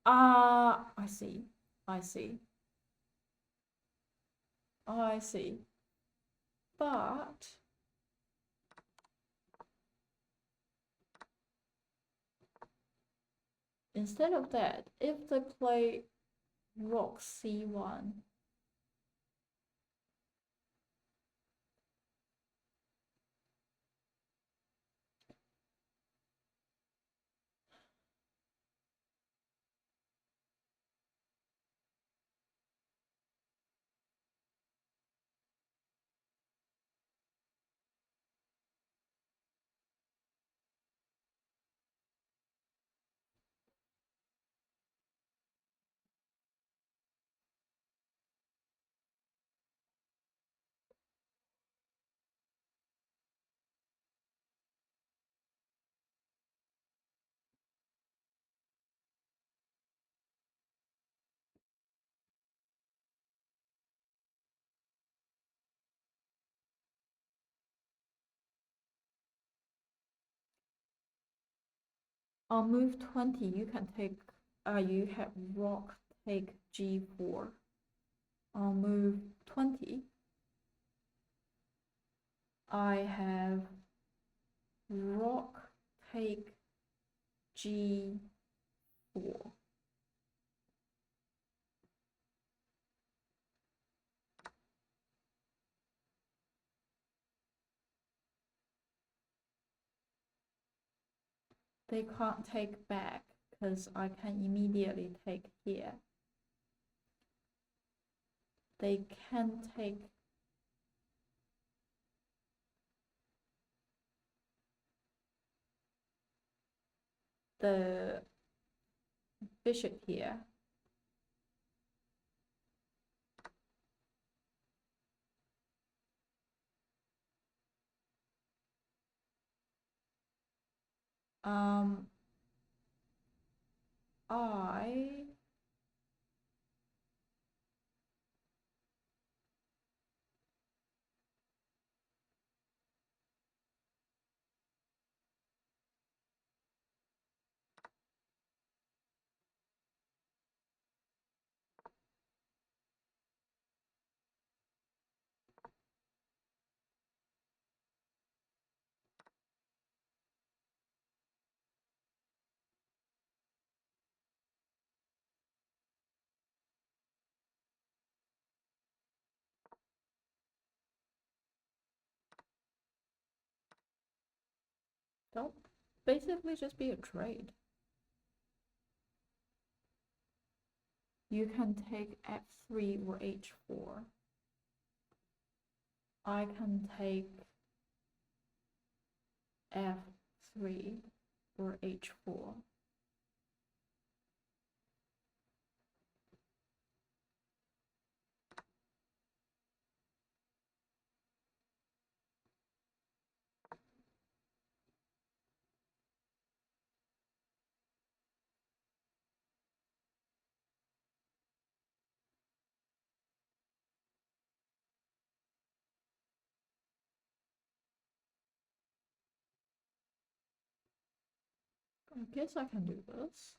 I see. I see. I see. But instead of that, if they play rook c1, on move 20, you can take, you have rook take g4. On move 20, I have rook take g4. They can't take back because I can immediately take here. They can take the bishop here. I don't basically just be a trade. You can take f3 or h4. I can take f3 or h4. I guess I can do this.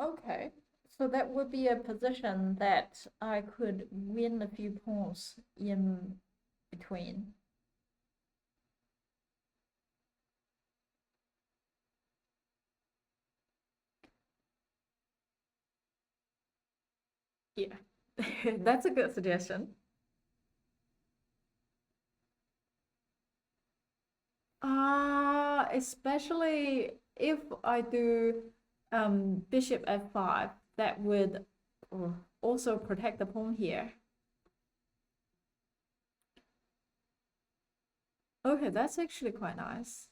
Okay, so that would be a position that I could win a few pawns in between. Yeah, that's a good suggestion. Especially if I do bishop f5, that would also protect the pawn here. Okay, that's actually quite nice.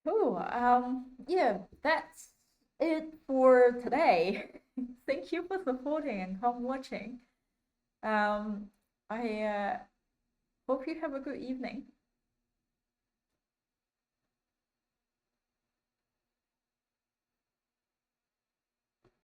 Cool. Yeah, that's it for today. Thank you for supporting and come watching. I hope you have a good evening.